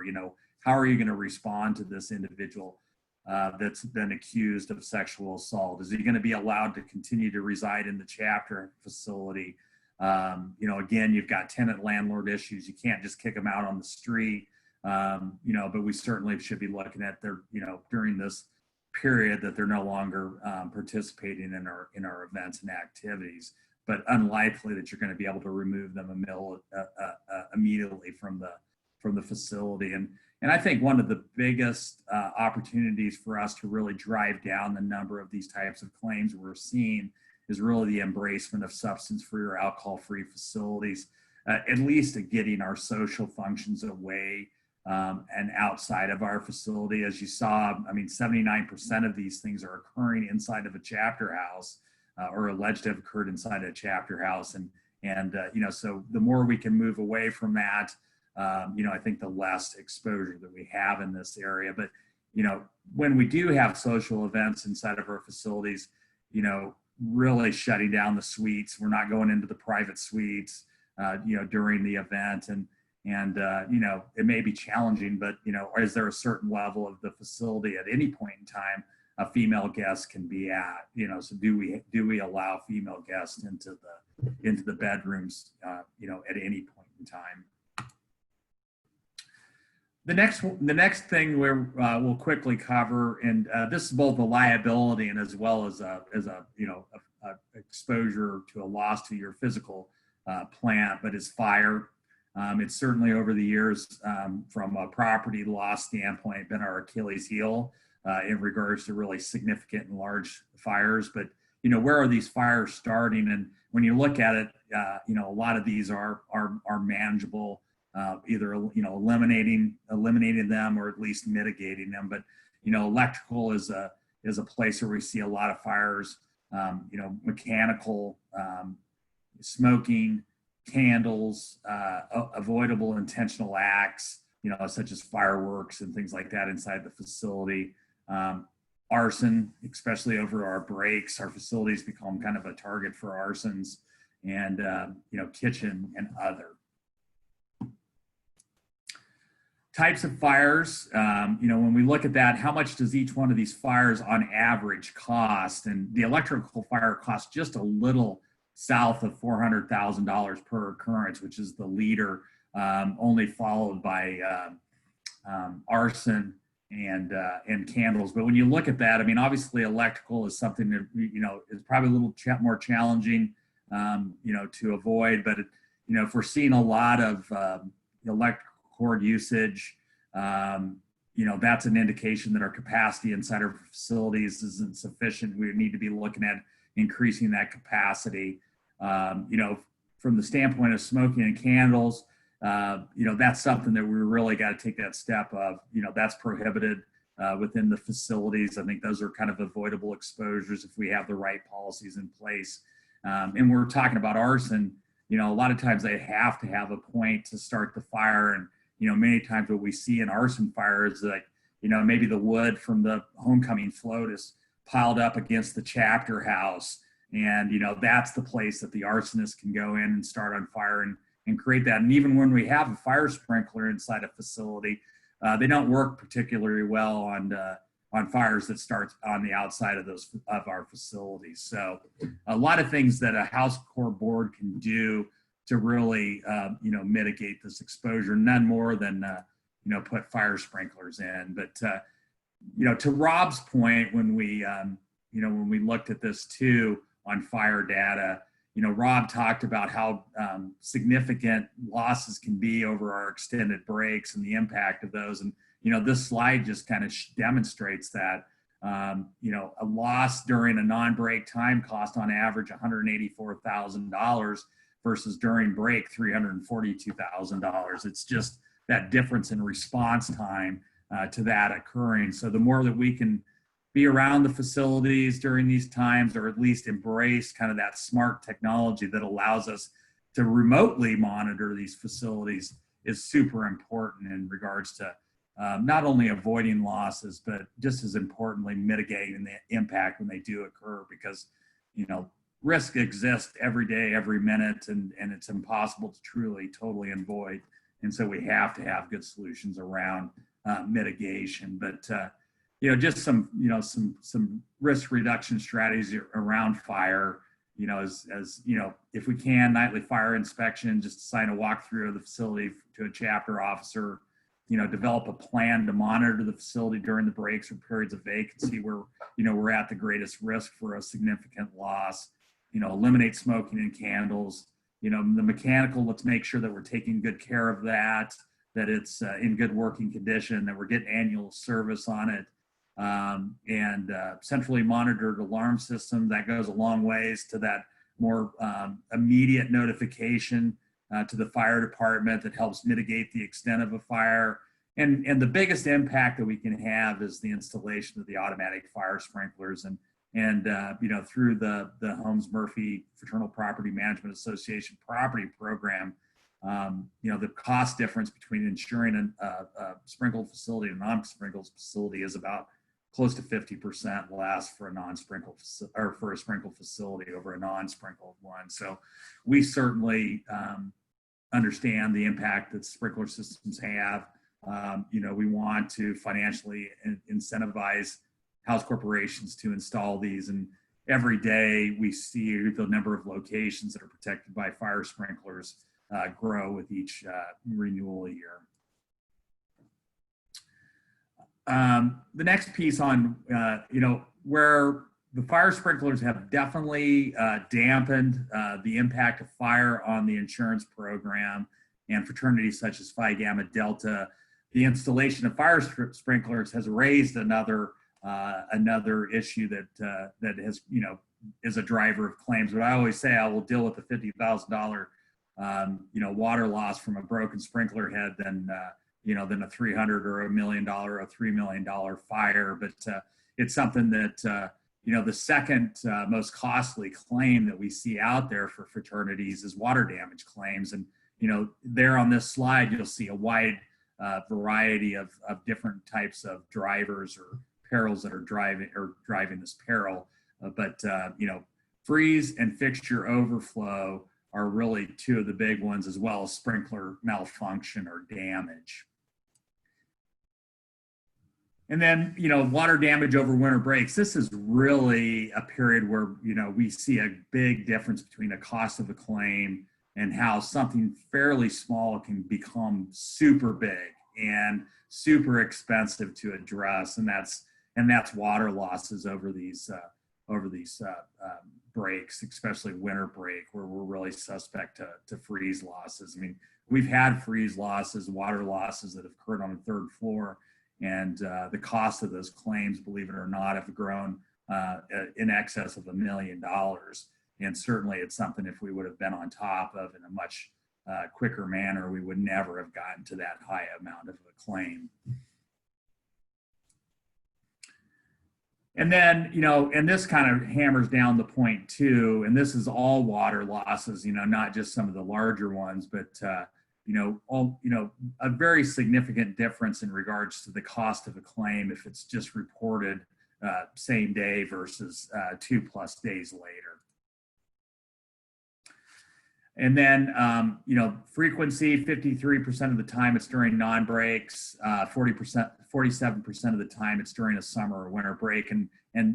How are you going to respond to this individual that's been accused of sexual assault? Is he going to be allowed to continue to reside in the chapter facility? Again, you've got tenant landlord issues. You can't just kick them out on the street. But we certainly should be looking at their, during this period that they're no longer participating in our events and activities, but unlikely that you're going to be able to remove them immediately from the facility. And I think one of the biggest opportunities for us to really drive down the number of these types of claims we're seeing is really the embracement of substance-free or alcohol-free facilities, at least at getting our social functions away and outside of our facility. As you saw, 79% of these things are occurring inside of a chapter house or alleged to have occurred inside a chapter house. So the more we can move away from that, I think the less exposure that we have in this area. But, when we do have social events inside of our facilities, really shutting down the suites. We're not going into the private suites, during the event. And it may be challenging, but, is there a certain level of the facility at any point in time a female guest can be at? So do we allow female guests into the bedrooms, at any point in time? The next thing we'll quickly cover, and this is both a liability and as well as a exposure to a loss to your physical plant, but is fire. It's certainly over the years, from a property loss standpoint, been our Achilles heel in regards to really significant and large fires. But where are these fires starting? And when you look at it, a lot of these are manageable. Either eliminating them or at least mitigating them. But electrical is a place where we see a lot of fires. Mechanical, smoking, candles, avoidable intentional acts, such as fireworks and things like that inside the facility. Arson, especially over our breaks, our facilities become kind of a target for arsons, and kitchen and other. Types of fires, when we look at that, how much does each one of these fires on average cost? And the electrical fire costs just a little south of $400,000 per occurrence, which is the leader, only followed by arson and candles. But when you look at that, obviously electrical is something that, is probably a little more challenging, to avoid. But, if we're seeing a lot of electrical cord usage, that's an indication that our capacity inside our facilities isn't sufficient. We need to be looking at increasing that capacity. From the standpoint of smoking and candles, that's something that we really got to take that step of, that's prohibited within the facilities. I think those are kind of avoidable exposures if we have the right policies in place. And we're talking about arson, a lot of times they have to have a point to start the fire. And, many times what we see in arson fire is that, maybe the wood from the homecoming float is piled up against the chapter house. And, that's the place that the arsonist can go in and start on fire and create that. And even when we have a fire sprinkler inside a facility, they don't work particularly well on fires that start on the outside of our facilities. So a lot of things that a house core board can do to really, mitigate this exposure, none more than, put fire sprinklers in. But, to Rob's point, when we looked at this too on fire data, Rob talked about how significant losses can be over our extended breaks and the impact of those. And, this slide just kind of demonstrates that, a loss during a non-break time cost on average $184,000 versus during break $342,000. It's just that difference in response time to that occurring. So the more that we can be around the facilities during these times, or at least embrace kind of that smart technology that allows us to remotely monitor these facilities, is super important in regards to not only avoiding losses, but just as importantly, mitigating the impact when they do occur, because, you know, risk exists every day, every minute, and it's impossible to truly, totally avoid. And so we have to have good solutions around mitigation. But, you know, just some risk reduction strategies around fire, you know, as you know, if we can, nightly fire inspection, just assign a walkthrough of the facility to a chapter officer, you know, develop a plan to monitor the facility during the breaks or periods of vacancy where, you know, we're at the greatest risk for a significant loss, you know, eliminate smoking and candles, you know, the mechanical, let's make sure that we're taking good care of that it's in good working condition, that we're getting annual service on it. And centrally monitored alarm system, that goes a long ways to that more immediate notification to the fire department that helps mitigate the extent of a fire. And the biggest impact that we can have is the installation of the automatic fire sprinklers. And you know, through the Holmes Murphy Fraternal Property Management Association property program, you know, the cost difference between insuring a sprinkled facility and a non-sprinkled facility is about close to 50% less for a non-sprinkled or for a sprinkled facility over a non-sprinkled one. So we certainly understand the impact that sprinkler systems have. You know, we want to financially incentivize house corporations to install these, and every day we see the number of locations that are protected by fire sprinklers grow with each renewal year. The next piece on, you know, where the fire sprinklers have definitely dampened the impact of fire on the insurance program, and fraternities such as Phi Gamma Delta, the installation of fire sprinklers has raised another issue that has, you know, is a driver of claims. But I always say I will deal with the $50,000 you know, water loss from a broken sprinkler head than you know, than a $300,000 or $1 million or $3 million fire. But it's something that you know, the second most costly claim that we see out there for fraternities is water damage claims. And you know, there on this slide you'll see a wide variety of different types of drivers or perils that are driving this peril. But you know, freeze and fixture overflow are really two of the big ones, as well as sprinkler malfunction or damage. And then, you know, water damage over winter breaks. This is really a period where, you know, we see a big difference between the cost of a claim and how something fairly small can become super big and super expensive to address. And that's water losses over these breaks, especially winter break, where we're really suspect to freeze losses. I mean, we've had freeze losses, water losses that have occurred on the third floor, and the cost of those claims, believe it or not, have grown in excess of $1 million. And certainly it's something, if we would have been on top of in a much quicker manner, we would never have gotten to that high amount of a claim. And then, you know, and this kind of hammers down the point too, and this is all water losses, you know, not just some of the larger ones, but, you know, a very significant difference in regards to the cost of a claim if it's just reported same day versus 2+ days later. And then, you know, frequency, 53% of the time it's during non-breaks, 47% of the time it's during a summer or winter break. And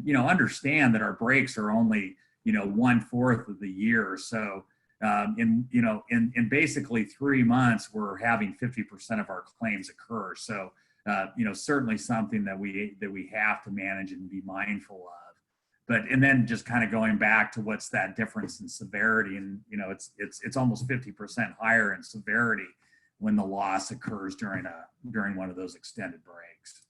you know, understand that our breaks are only, you know, 1/4 of the year. So in basically 3 months, we're having 50% of our claims occur. So, you know, certainly something that we have to manage and be mindful of. But, and then just kind of going back to what's that difference in severity, and, you know, it's almost 50% higher in severity when the loss occurs during one of those extended breaks.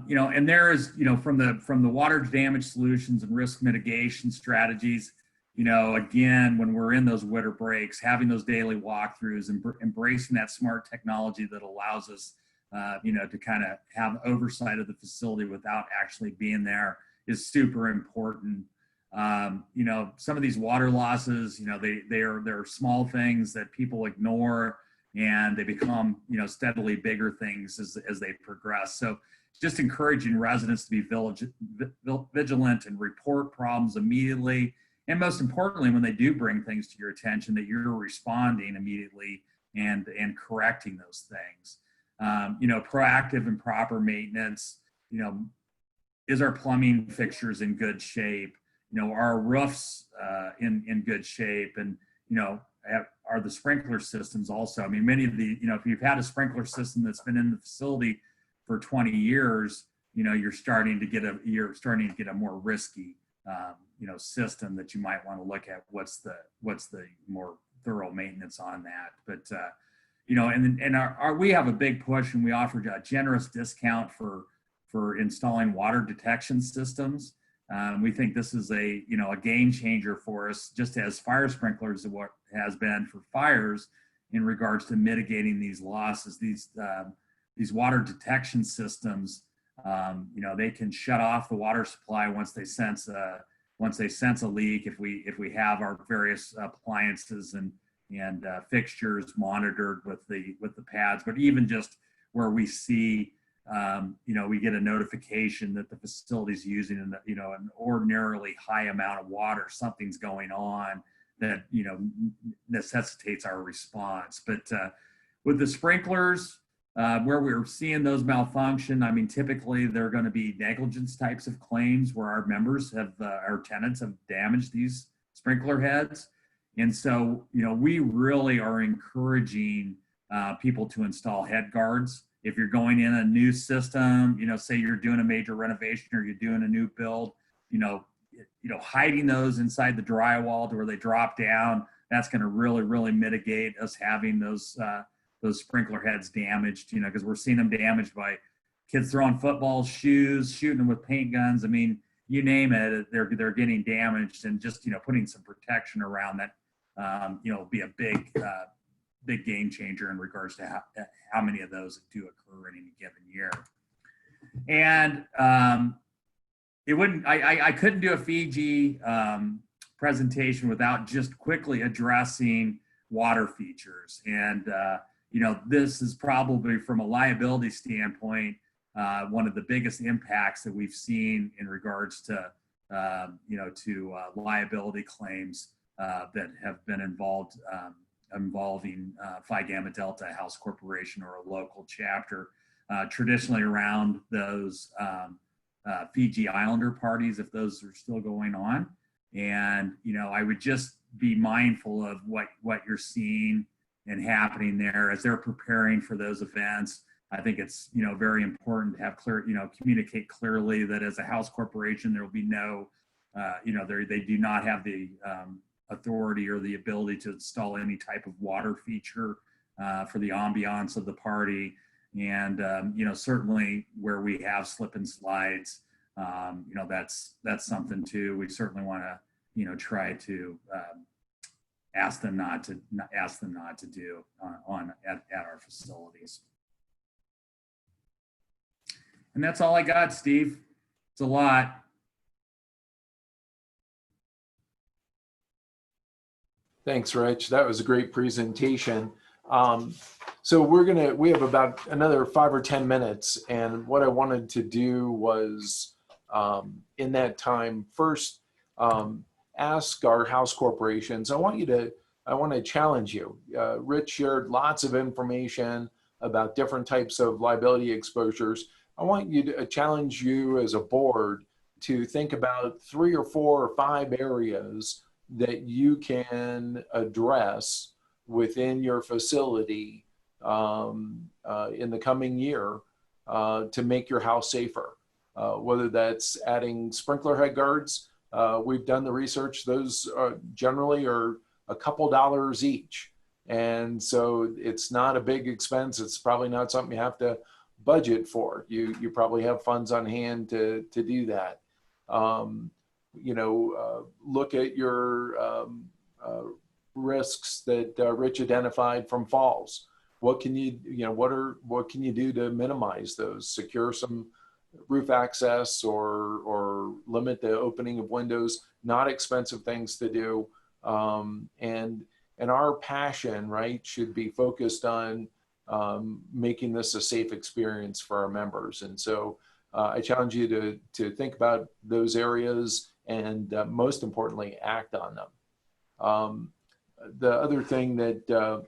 You know, and there is, you know, from the water damage solutions and risk mitigation strategies, you know, again, when we're in those winter breaks, having those daily walkthroughs and embracing that smart technology that allows us, you know, to kind of have oversight of the facility without actually being there is super important. You know, some of these water losses, you know, they're small things that people ignore, and they become, you know, steadily bigger things as they progress. So just encouraging residents to be vigilant and report problems immediately. And most importantly, when they do bring things to your attention, that you're responding immediately and correcting those things. You know, proactive and proper maintenance. You know, is our plumbing fixtures in good shape? You know, are our roofs in good shape? And, you know, are the sprinkler systems also? I mean, many of the, you know, if you've had a sprinkler system that's been in the facility for 20 years, you know, you're starting to get a more risky, you know, system that you might want to look at. What's the more thorough maintenance on that? But you know, and we have a big push, and we offer a generous discount for installing water detection systems. We think this is a game changer for us, just as fire sprinklers what has been for fires in regards to mitigating these losses. These water detection systems, you know, they can shut off the water supply once they sense a leak. If we have our various appliances and fixtures monitored with the pads, but even just where we see, you know, we get a notification that the facility's using an ordinarily high amount of water, something's going on that, you know, necessitates our response. But with the sprinklers, where we're seeing those malfunction, I mean, typically they're going to be negligence types of claims where our members our tenants have damaged these sprinkler heads. And so, you know, we really are encouraging people to install head guards. If you're going in a new system, you know, say you're doing a major renovation or you're doing a new build, you know, hiding those inside the drywall to where they drop down, that's going to really mitigate us having those sprinkler heads damaged, you know, because we're seeing them damaged by kids throwing footballs, shoes, shooting them with paint guns. I mean, you name it, they're getting damaged, and just, you know, putting some protection around that, you know, be a big game changer in regards to how many of those do occur in any given year. And I couldn't do a Fiji presentation without just quickly addressing water features. And you know, this is probably, from a liability standpoint, one of the biggest impacts that we've seen in regards to, you know, to liability claims that have been involving Phi Gamma Delta, a house corporation or a local chapter, traditionally around those Fiji Islander parties, if those are still going on. And, you know, I would just be mindful of what you're seeing and happening there as they're preparing for those events. I think it's, you know, very important to have communicate clearly that as a house corporation, there will be no, you know, they do not have the authority or the ability to install any type of water feature for the ambiance of the party. And, you know, certainly where we have slip and slides, you know, that's something too. We certainly want to, you know, try to ask them not to do at our facilities. And that's all I got, Steve. It's a lot. Thanks, Rich. That was a great presentation. So we have about another 5 or 10 minutes, and what I wanted to do was, in that time, first ask our house corporations. I want to challenge you. Rich shared lots of information about different types of liability exposures. I want you to challenge you as a board to think about 3 or 4 or 5 areas that you can address within your facility in the coming year to make your house safer. Whether that's adding sprinkler head guards, we've done the research, those generally are a couple dollars each. And so it's not a big expense. It's probably not something you have to budget for. You probably have funds on hand to do that. look at your risks that Rich identified from falls. What can you, what can you do to minimize those? Secure some roof access or limit the opening of windows. Not expensive things to do. And our passion, right, should be focused on making this a safe experience for our members. And so I challenge you to think about those areas and most importantly, act on them. The other thing that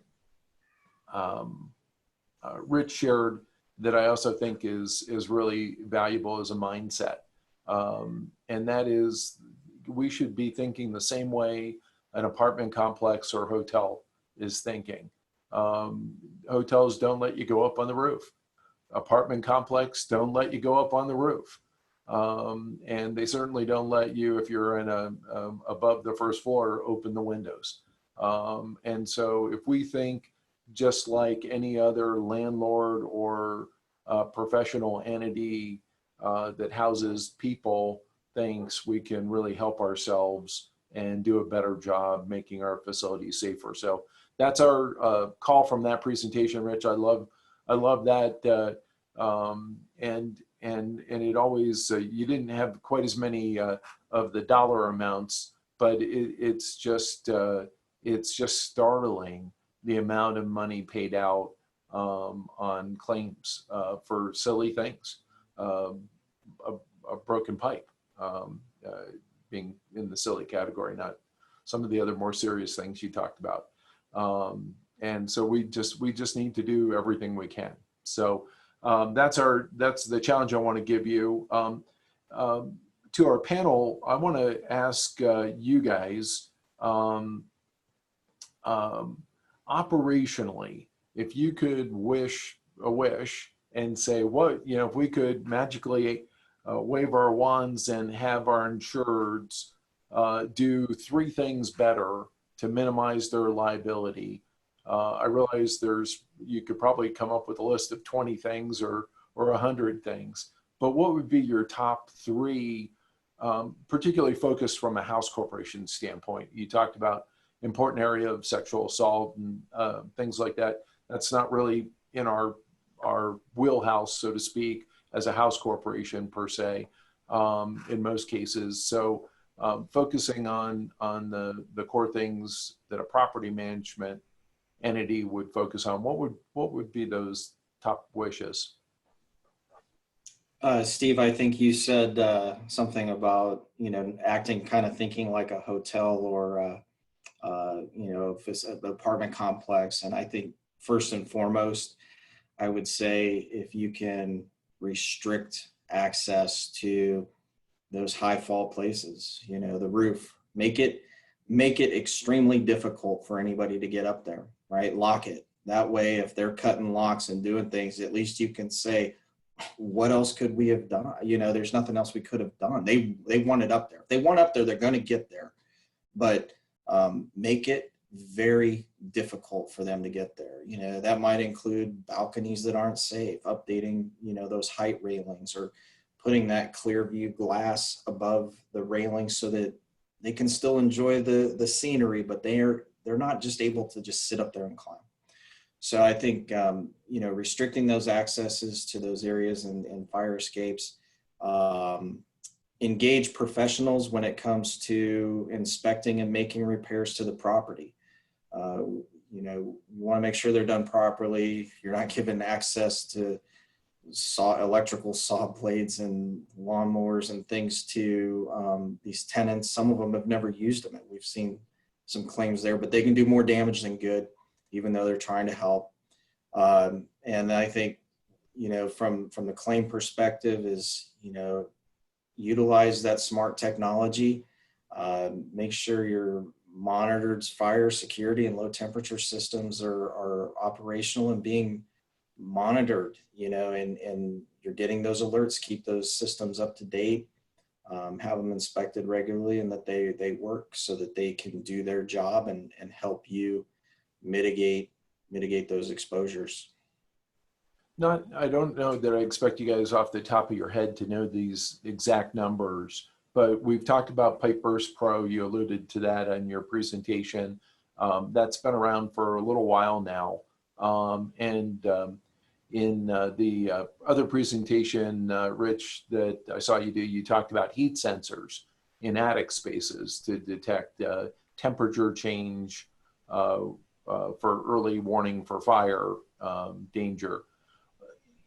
Rich shared that I also think is really valuable is a mindset. And that is, we should be thinking the same way an apartment complex or hotel is thinking. Hotels don't let you go up on the roof. Apartment complex don't let you go up on the roof. And they certainly don't let you, if you're in above the first floor, open the windows. And so if we think just like any other landlord or professional entity that houses people thinks, we can really help ourselves and do a better job making our facilities safer. So that's our call from that presentation, Rich. I love that. And it always, you didn't have quite as many of the dollar amounts, but it's just startling the amount of money paid out on claims for silly things. A broken pipe being in the silly category, not some of the other more serious things you talked about. And so we just need to do everything we can. So that's the challenge I want to give you. To our panel, I want to ask you guys, operationally, if you could wish a wish and say, what, if we could magically wave our wands and have our insureds do 3 things better to minimize their liability. I realize you could probably come up with a list of 20 things or 100 things, but what would be your top 3, particularly focused from a house corporation standpoint? You talked about important area of sexual assault and things like that. That's not really in our wheelhouse, so to speak, as a house corporation per se, in most cases. So focusing on the core things that a property management entity would focus on, what would be those top wishes? Steve, I think you said something about, acting, kind of thinking like a hotel or, if it's an apartment complex. And I think first and foremost, I would say if you can restrict access to those high fall places, the roof, make it extremely difficult for anybody to get up there, right? Lock it. That way, if they're cutting locks and doing things, at least you can say, what else could we have done? There's nothing else we could have done. They want it up there. If they want up there, they're going to get there. But make it very difficult for them to get there. That might include balconies that aren't safe, updating, those height railings, or putting that clear view glass above the railings so that they can still enjoy the scenery, but they're not just able to just sit up there and climb. So I think, restricting those accesses to those areas and fire escapes, engage professionals when it comes to inspecting and making repairs to the property. You want to make sure they're done properly. You're not given access to electrical saw blades and lawnmowers and things to these tenants. Some of them have never used them, and we've seen some claims there, but they can do more damage than good, even though they're trying to help. And I think, from the claim perspective is, utilize that smart technology, make sure your monitored fire security and low temperature systems are operational and being monitored, and you're getting those alerts, keep those systems up to date, have them inspected regularly, and that they work so that they can do their job and help you mitigate those exposures. I don't know that I expect you guys off the top of your head to know these exact numbers, but we've talked about Pipe Burst Pro. You alluded to that in your presentation. That's been around for a little while now. In the other presentation, Rich, that I saw you do, you talked about heat sensors in attic spaces to detect temperature change for early warning for fire danger.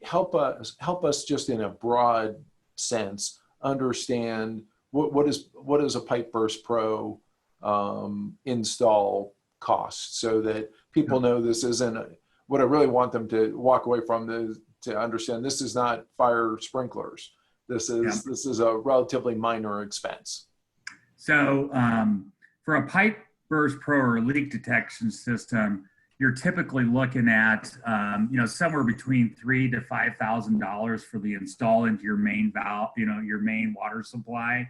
Help us just in a broad sense understand what is a Pipe Burst Pro install cost, so that people know this isn't what I really want them to walk away from to understand. This is not fire sprinklers. This is a relatively minor expense. So for a Pipe Burst Pro or leak detection system, you're typically looking at somewhere between $3,000 to $5,000 for the install into your main valve, your main water supply,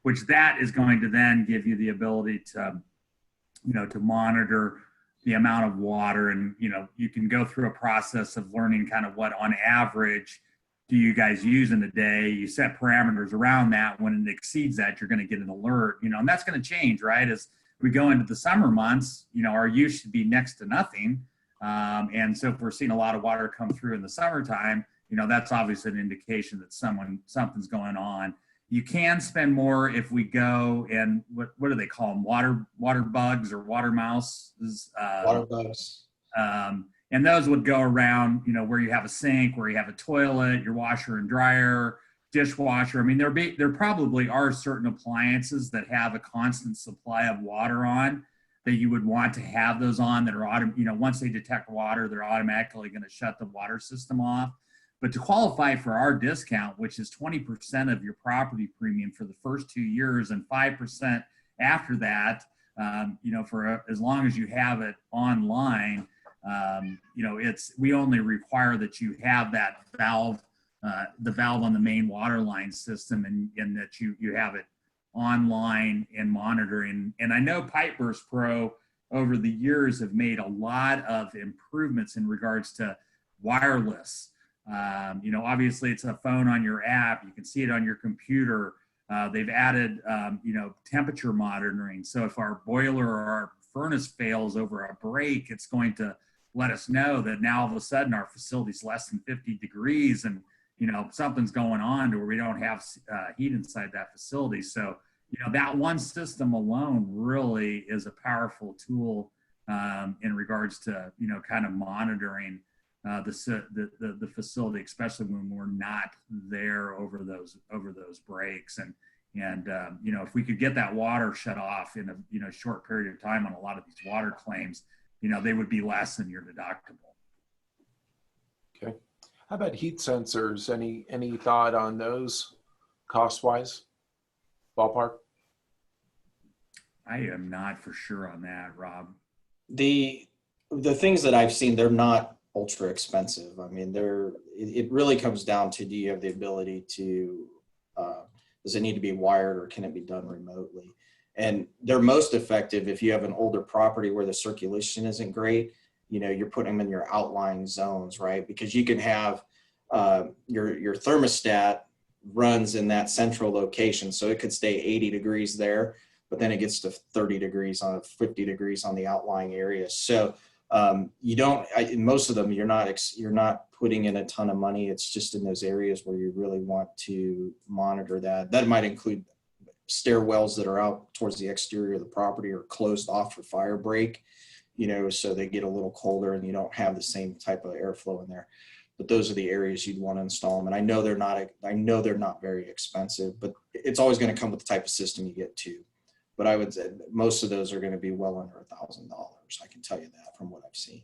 which that is going to then give you the ability to monitor the amount of water. And you can go through a process of learning kind of what on average do you guys use in a day. You set parameters around that. When it exceeds that, you're going to get an alert, and that's going to change, right? As we go into the summer months, our use should be next to nothing. And so if we're seeing a lot of water come through in the summertime, that's obviously an indication that something's going on. You can spend more if we go and what do they call them? Water bugs or water mouses? Water bugs. And those would go around, where you have a sink, where you have a toilet, your washer and dryer, dishwasher. I mean, there probably are certain appliances that have a constant supply of water on that you would want to have those on that are, once they detect water, they're automatically going to shut the water system off. But to qualify for our discount, which is 20% of your property premium for the first 2 years and 5% after that, for as long as you have it online, we only require that you have that valve, the valve on the main water line system, and that you have it online and monitoring. And I know Pipe Burst Pro over the years have made a lot of improvements in regards to wireless. Obviously it's a phone on your app. You can see it on your computer. They've added, temperature monitoring. So if our boiler or our furnace fails over a break, it's going to let us know that now all of a sudden our facility's less than 50 degrees and, something's going on to where we don't have heat inside that facility. So, that one system alone really is a powerful tool in regards to, kind of monitoring the facility, especially when we're not there over those breaks. And if we could get that water shut off in a short period of time on a lot of these water claims, they would be less than your deductible. Okay. How about heat sensors? Any thought on those cost-wise? Ballpark? I am not for sure on that, Rob. The things that I've seen, they're not ultra expensive. I mean, it really comes down to, do you have the ability to, does it need to be wired or can it be done remotely? And they're most effective if you have an older property where the circulation isn't great. You're putting them in your outlying zones, right? Because you can have your thermostat runs in that central location. So it could stay 80 degrees there, but then it gets to 30 degrees 50 degrees on the outlying areas. So in most of them, you're not putting in a ton of money. It's just in those areas where you really want to monitor that. That might include stairwells that are out towards the exterior of the property or closed off for fire break, so they get a little colder and you don't have the same type of airflow in there. But those are the areas you'd want to install them. And I know they're not very expensive, but it's always going to come with the type of system you get too. But I would say most of those are going to be well under $1,000. I can tell you that from what I've seen.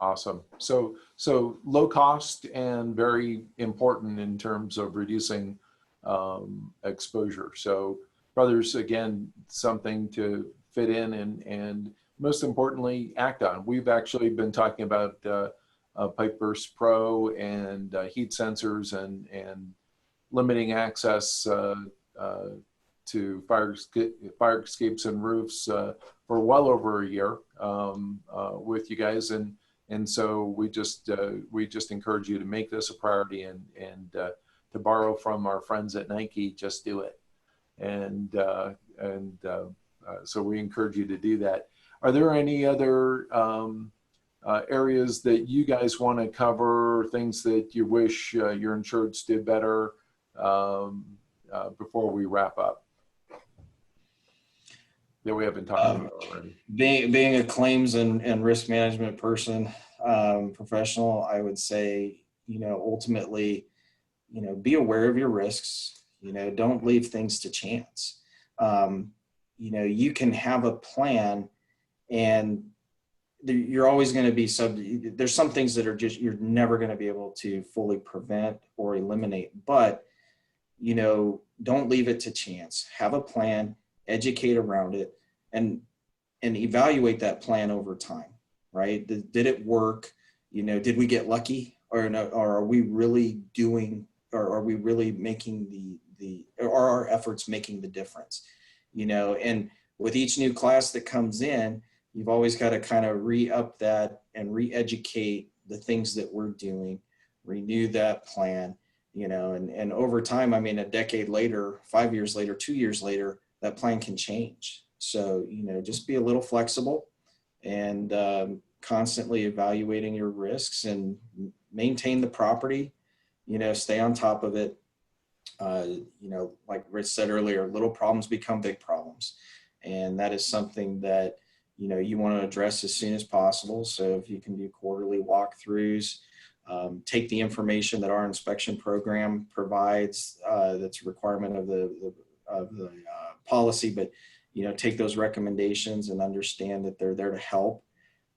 Awesome. So low cost and very important in terms of reducing exposure. So brothers, again, something to fit in and most importantly, act on. We've actually been talking about Pipe Burst Pro and heat sensors and limiting access to fire escapes and roofs for well over a year with you guys, and so we just encourage you to make this a priority and to borrow from our friends at Nike, just do it. So we encourage you to do that. Are there any other areas that you guys want to cover, things that you wish your insureds did better before we wrap up that we haven't talked about already? Being a claims and risk management person, professional, I would say, ultimately, be aware of your risks. Don't leave things to chance. You can have a plan, and you're always going to be there's some things that are just, you're never going to be able to fully prevent or eliminate, but, don't leave it to chance. Have a plan, educate around it, and evaluate that plan over time, right? Did it work? Did we get lucky, or no, or are we really doing, or are we really making are our efforts making the difference? And with each new class that comes in, you've always got to kind of re-up that and re-educate the things that we're doing, renew that plan, and over time, I mean, a decade later, 5 years later, 2 years later, that plan can change. So, just be a little flexible and constantly evaluating your risks and maintain the property, stay on top of it. Like Rich said earlier, little problems become big problems. And that is something that, you want to address as soon as possible. So if you can do quarterly walkthroughs, take the information that our inspection program provides, that's a requirement of the policy, but, take those recommendations and understand that they're there to help,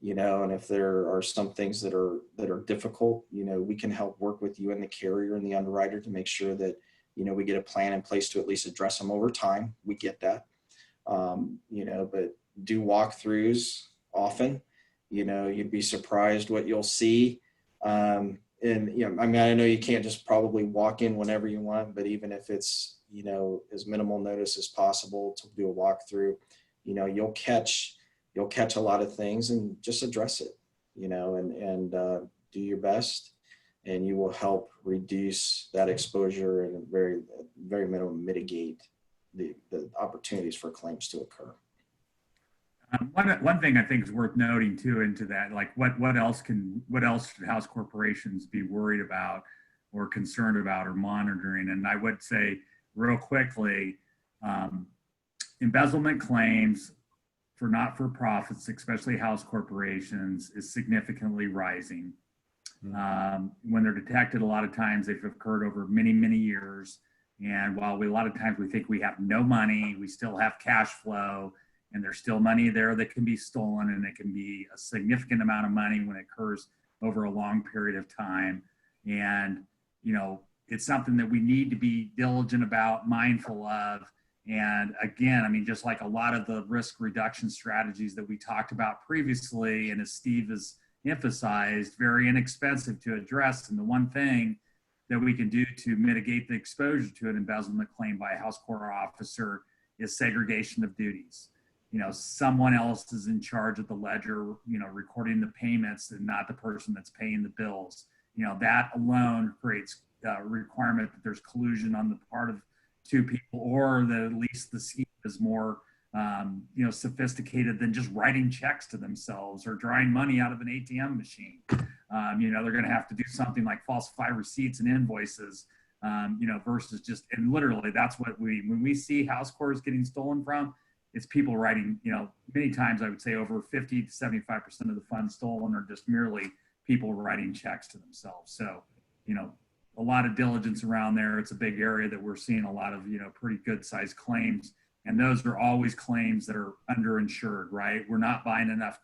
and if there are some things that are difficult, we can help work with you and the carrier and the underwriter to make sure that, we get a plan in place to at least address them over time. We get that, but do walkthroughs often. You'd be surprised what you'll see. And, I mean, I know you can't just probably walk in whenever you want, but even if it's, as minimal notice as possible to do a walkthrough, you'll catch a lot of things, and just address it, and do your best, and you will help reduce that exposure and very, very minimum mitigate the opportunities for claims to occur. One thing I think is worth noting too into that, like what else should house corporations be worried about or concerned about or monitoring? And I would say real quickly, embezzlement claims for not-for-profits, especially house corporations, is significantly rising. When they're detected, a lot of times they've occurred over many, many years. And while a lot of times we think we have no money, we still have cash flow, and there's still money there that can be stolen, and it can be a significant amount of money when it occurs over a long period of time. And, it's something that we need to be diligent about, mindful of. And again, I mean, just like a lot of the risk reduction strategies that we talked about previously, and as Steve has emphasized, very inexpensive to address. And the one thing that we can do to mitigate the exposure to an embezzlement claim by a house corp officer is segregation of duties. Someone else is in charge of the ledger, recording the payments, and not the person that's paying the bills. That alone creates a requirement that there's collusion on the part of two people, or that at least the scheme is more, sophisticated than just writing checks to themselves or drawing money out of an ATM machine. They're going to have to do something like falsify receipts and invoices, versus just, and literally that's what when we see house cores getting stolen from, it's people writing, many times I would say over 50 to 75% of the funds stolen are just merely people writing checks to themselves. So, a lot of diligence around there. It's a big area that we're seeing a lot of, pretty good sized claims. And those are always claims that are underinsured, right? We're not buying enough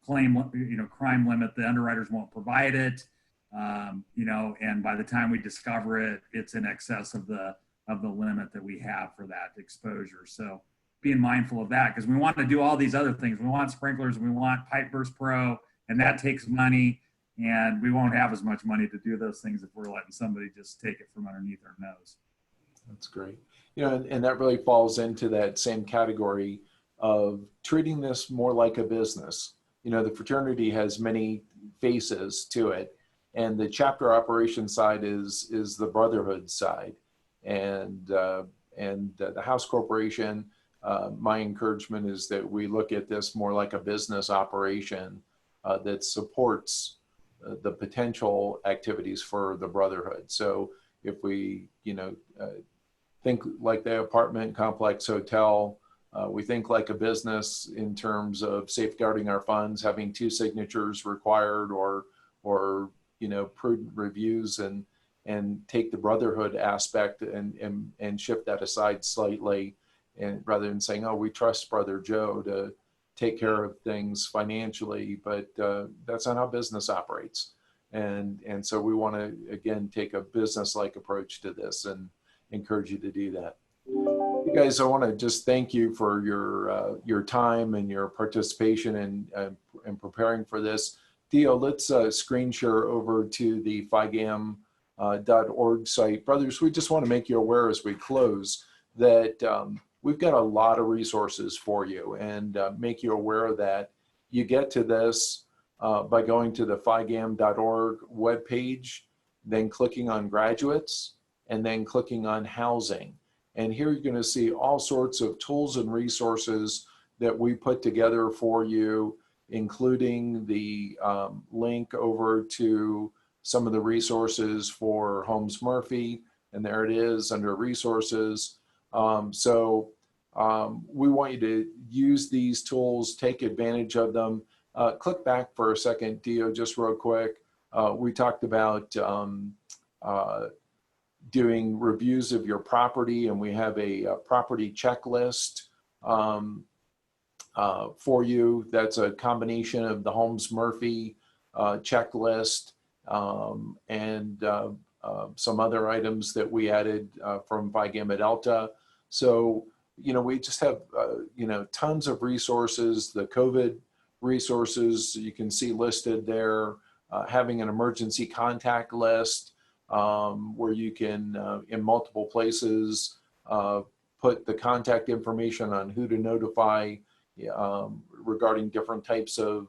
crime limit. The underwriters won't provide it, and by the time we discover it, it's in excess of the limit that we have for that exposure. So being mindful of that, because we want to do all these other things. We want sprinklers, we want Pipe Burst Pro, and that takes money. And we won't have as much money to do those things if we're letting somebody just take it from underneath our nose. That's great. And that really falls into that same category of treating this more like a business. The fraternity has many faces to it, and the chapter operation side is the brotherhood side. And the House Corporation, my encouragement is that we look at this more like a business operation that supports the potential activities for the Brotherhood. So if we, think like the apartment complex hotel, we think like a business in terms of safeguarding our funds, having 2 signatures required, or prudent reviews, and take the Brotherhood aspect and shift that aside slightly, and rather than saying, oh, we trust Brother Joe to take care of things financially, but that's not how business operates. And so we want to, again, take a business-like approach to this and encourage you to do that. You guys, I want to just thank you for your time and your participation in preparing for this. Dio, let's screen share over to the phigam.org site. Brothers, we just want to make you aware as we close that we've got a lot of resources for you, and make you aware that you get to this by going to the phigam.org webpage, then clicking on graduates, and then clicking on housing. And here you're going to see all sorts of tools and resources that we put together for you, including the link over to some of the resources for Holmes Murphy. And there it is under resources. So we want you to use these tools, take advantage of them. Click back for a second, Dio, just real quick. We talked about doing reviews of your property, and we have a property checklist for you. That's a combination of the Holmes Murphy checklist and some other items that we added from Phi Gamma Delta. So, we just have, tons of resources. The COVID resources you can see listed there, having an emergency contact list, where you can, in multiple places, put the contact information on who to notify regarding different types of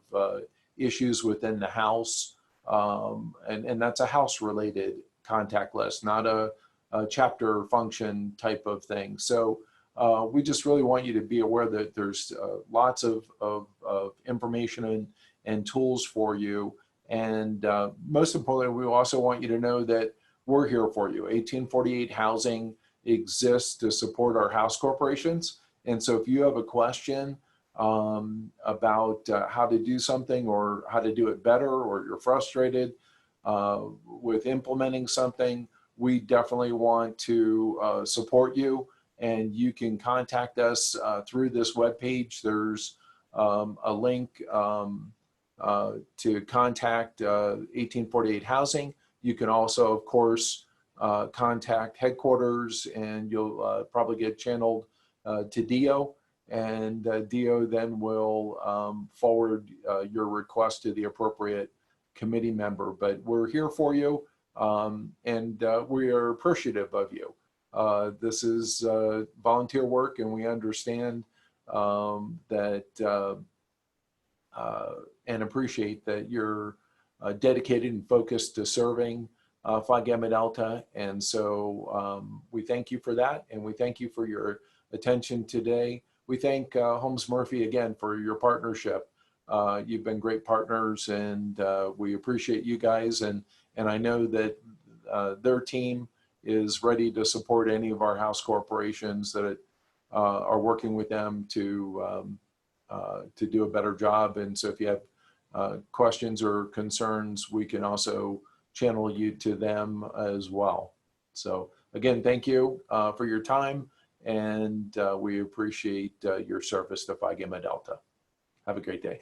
issues within the house. And that's a house-related contact list, not a chapter function type of thing. So we just really want you to be aware that there's lots of information and tools for you. And most importantly, we also want you to know that we're here for you. 1848 Housing exists to support our house corporations. And so if you have a question about how to do something or how to do it better, or you're frustrated with implementing something, we definitely want to support you. And you can contact us through this webpage. There's a link to contact 1848 Housing. You can also, of course, contact headquarters, and you'll probably get channeled to Dio, and Dio then will forward your request to the appropriate committee member. But we're here for you, and we are appreciative of you. This is volunteer work, and we understand that and appreciate that you're dedicated and focused to serving Phi Gamma Delta. And so we thank you for that, and we thank you for your attention today. We thank Holmes Murphy again for your partnership. You've been great partners, and we appreciate you guys. And I know that their team is ready to support any of our house corporations that are working with them to do a better job. And so if you have questions or concerns, we can also channel you to them as well. So again, thank you for your time, and we appreciate your service to Phi Gamma Delta. Have a great day.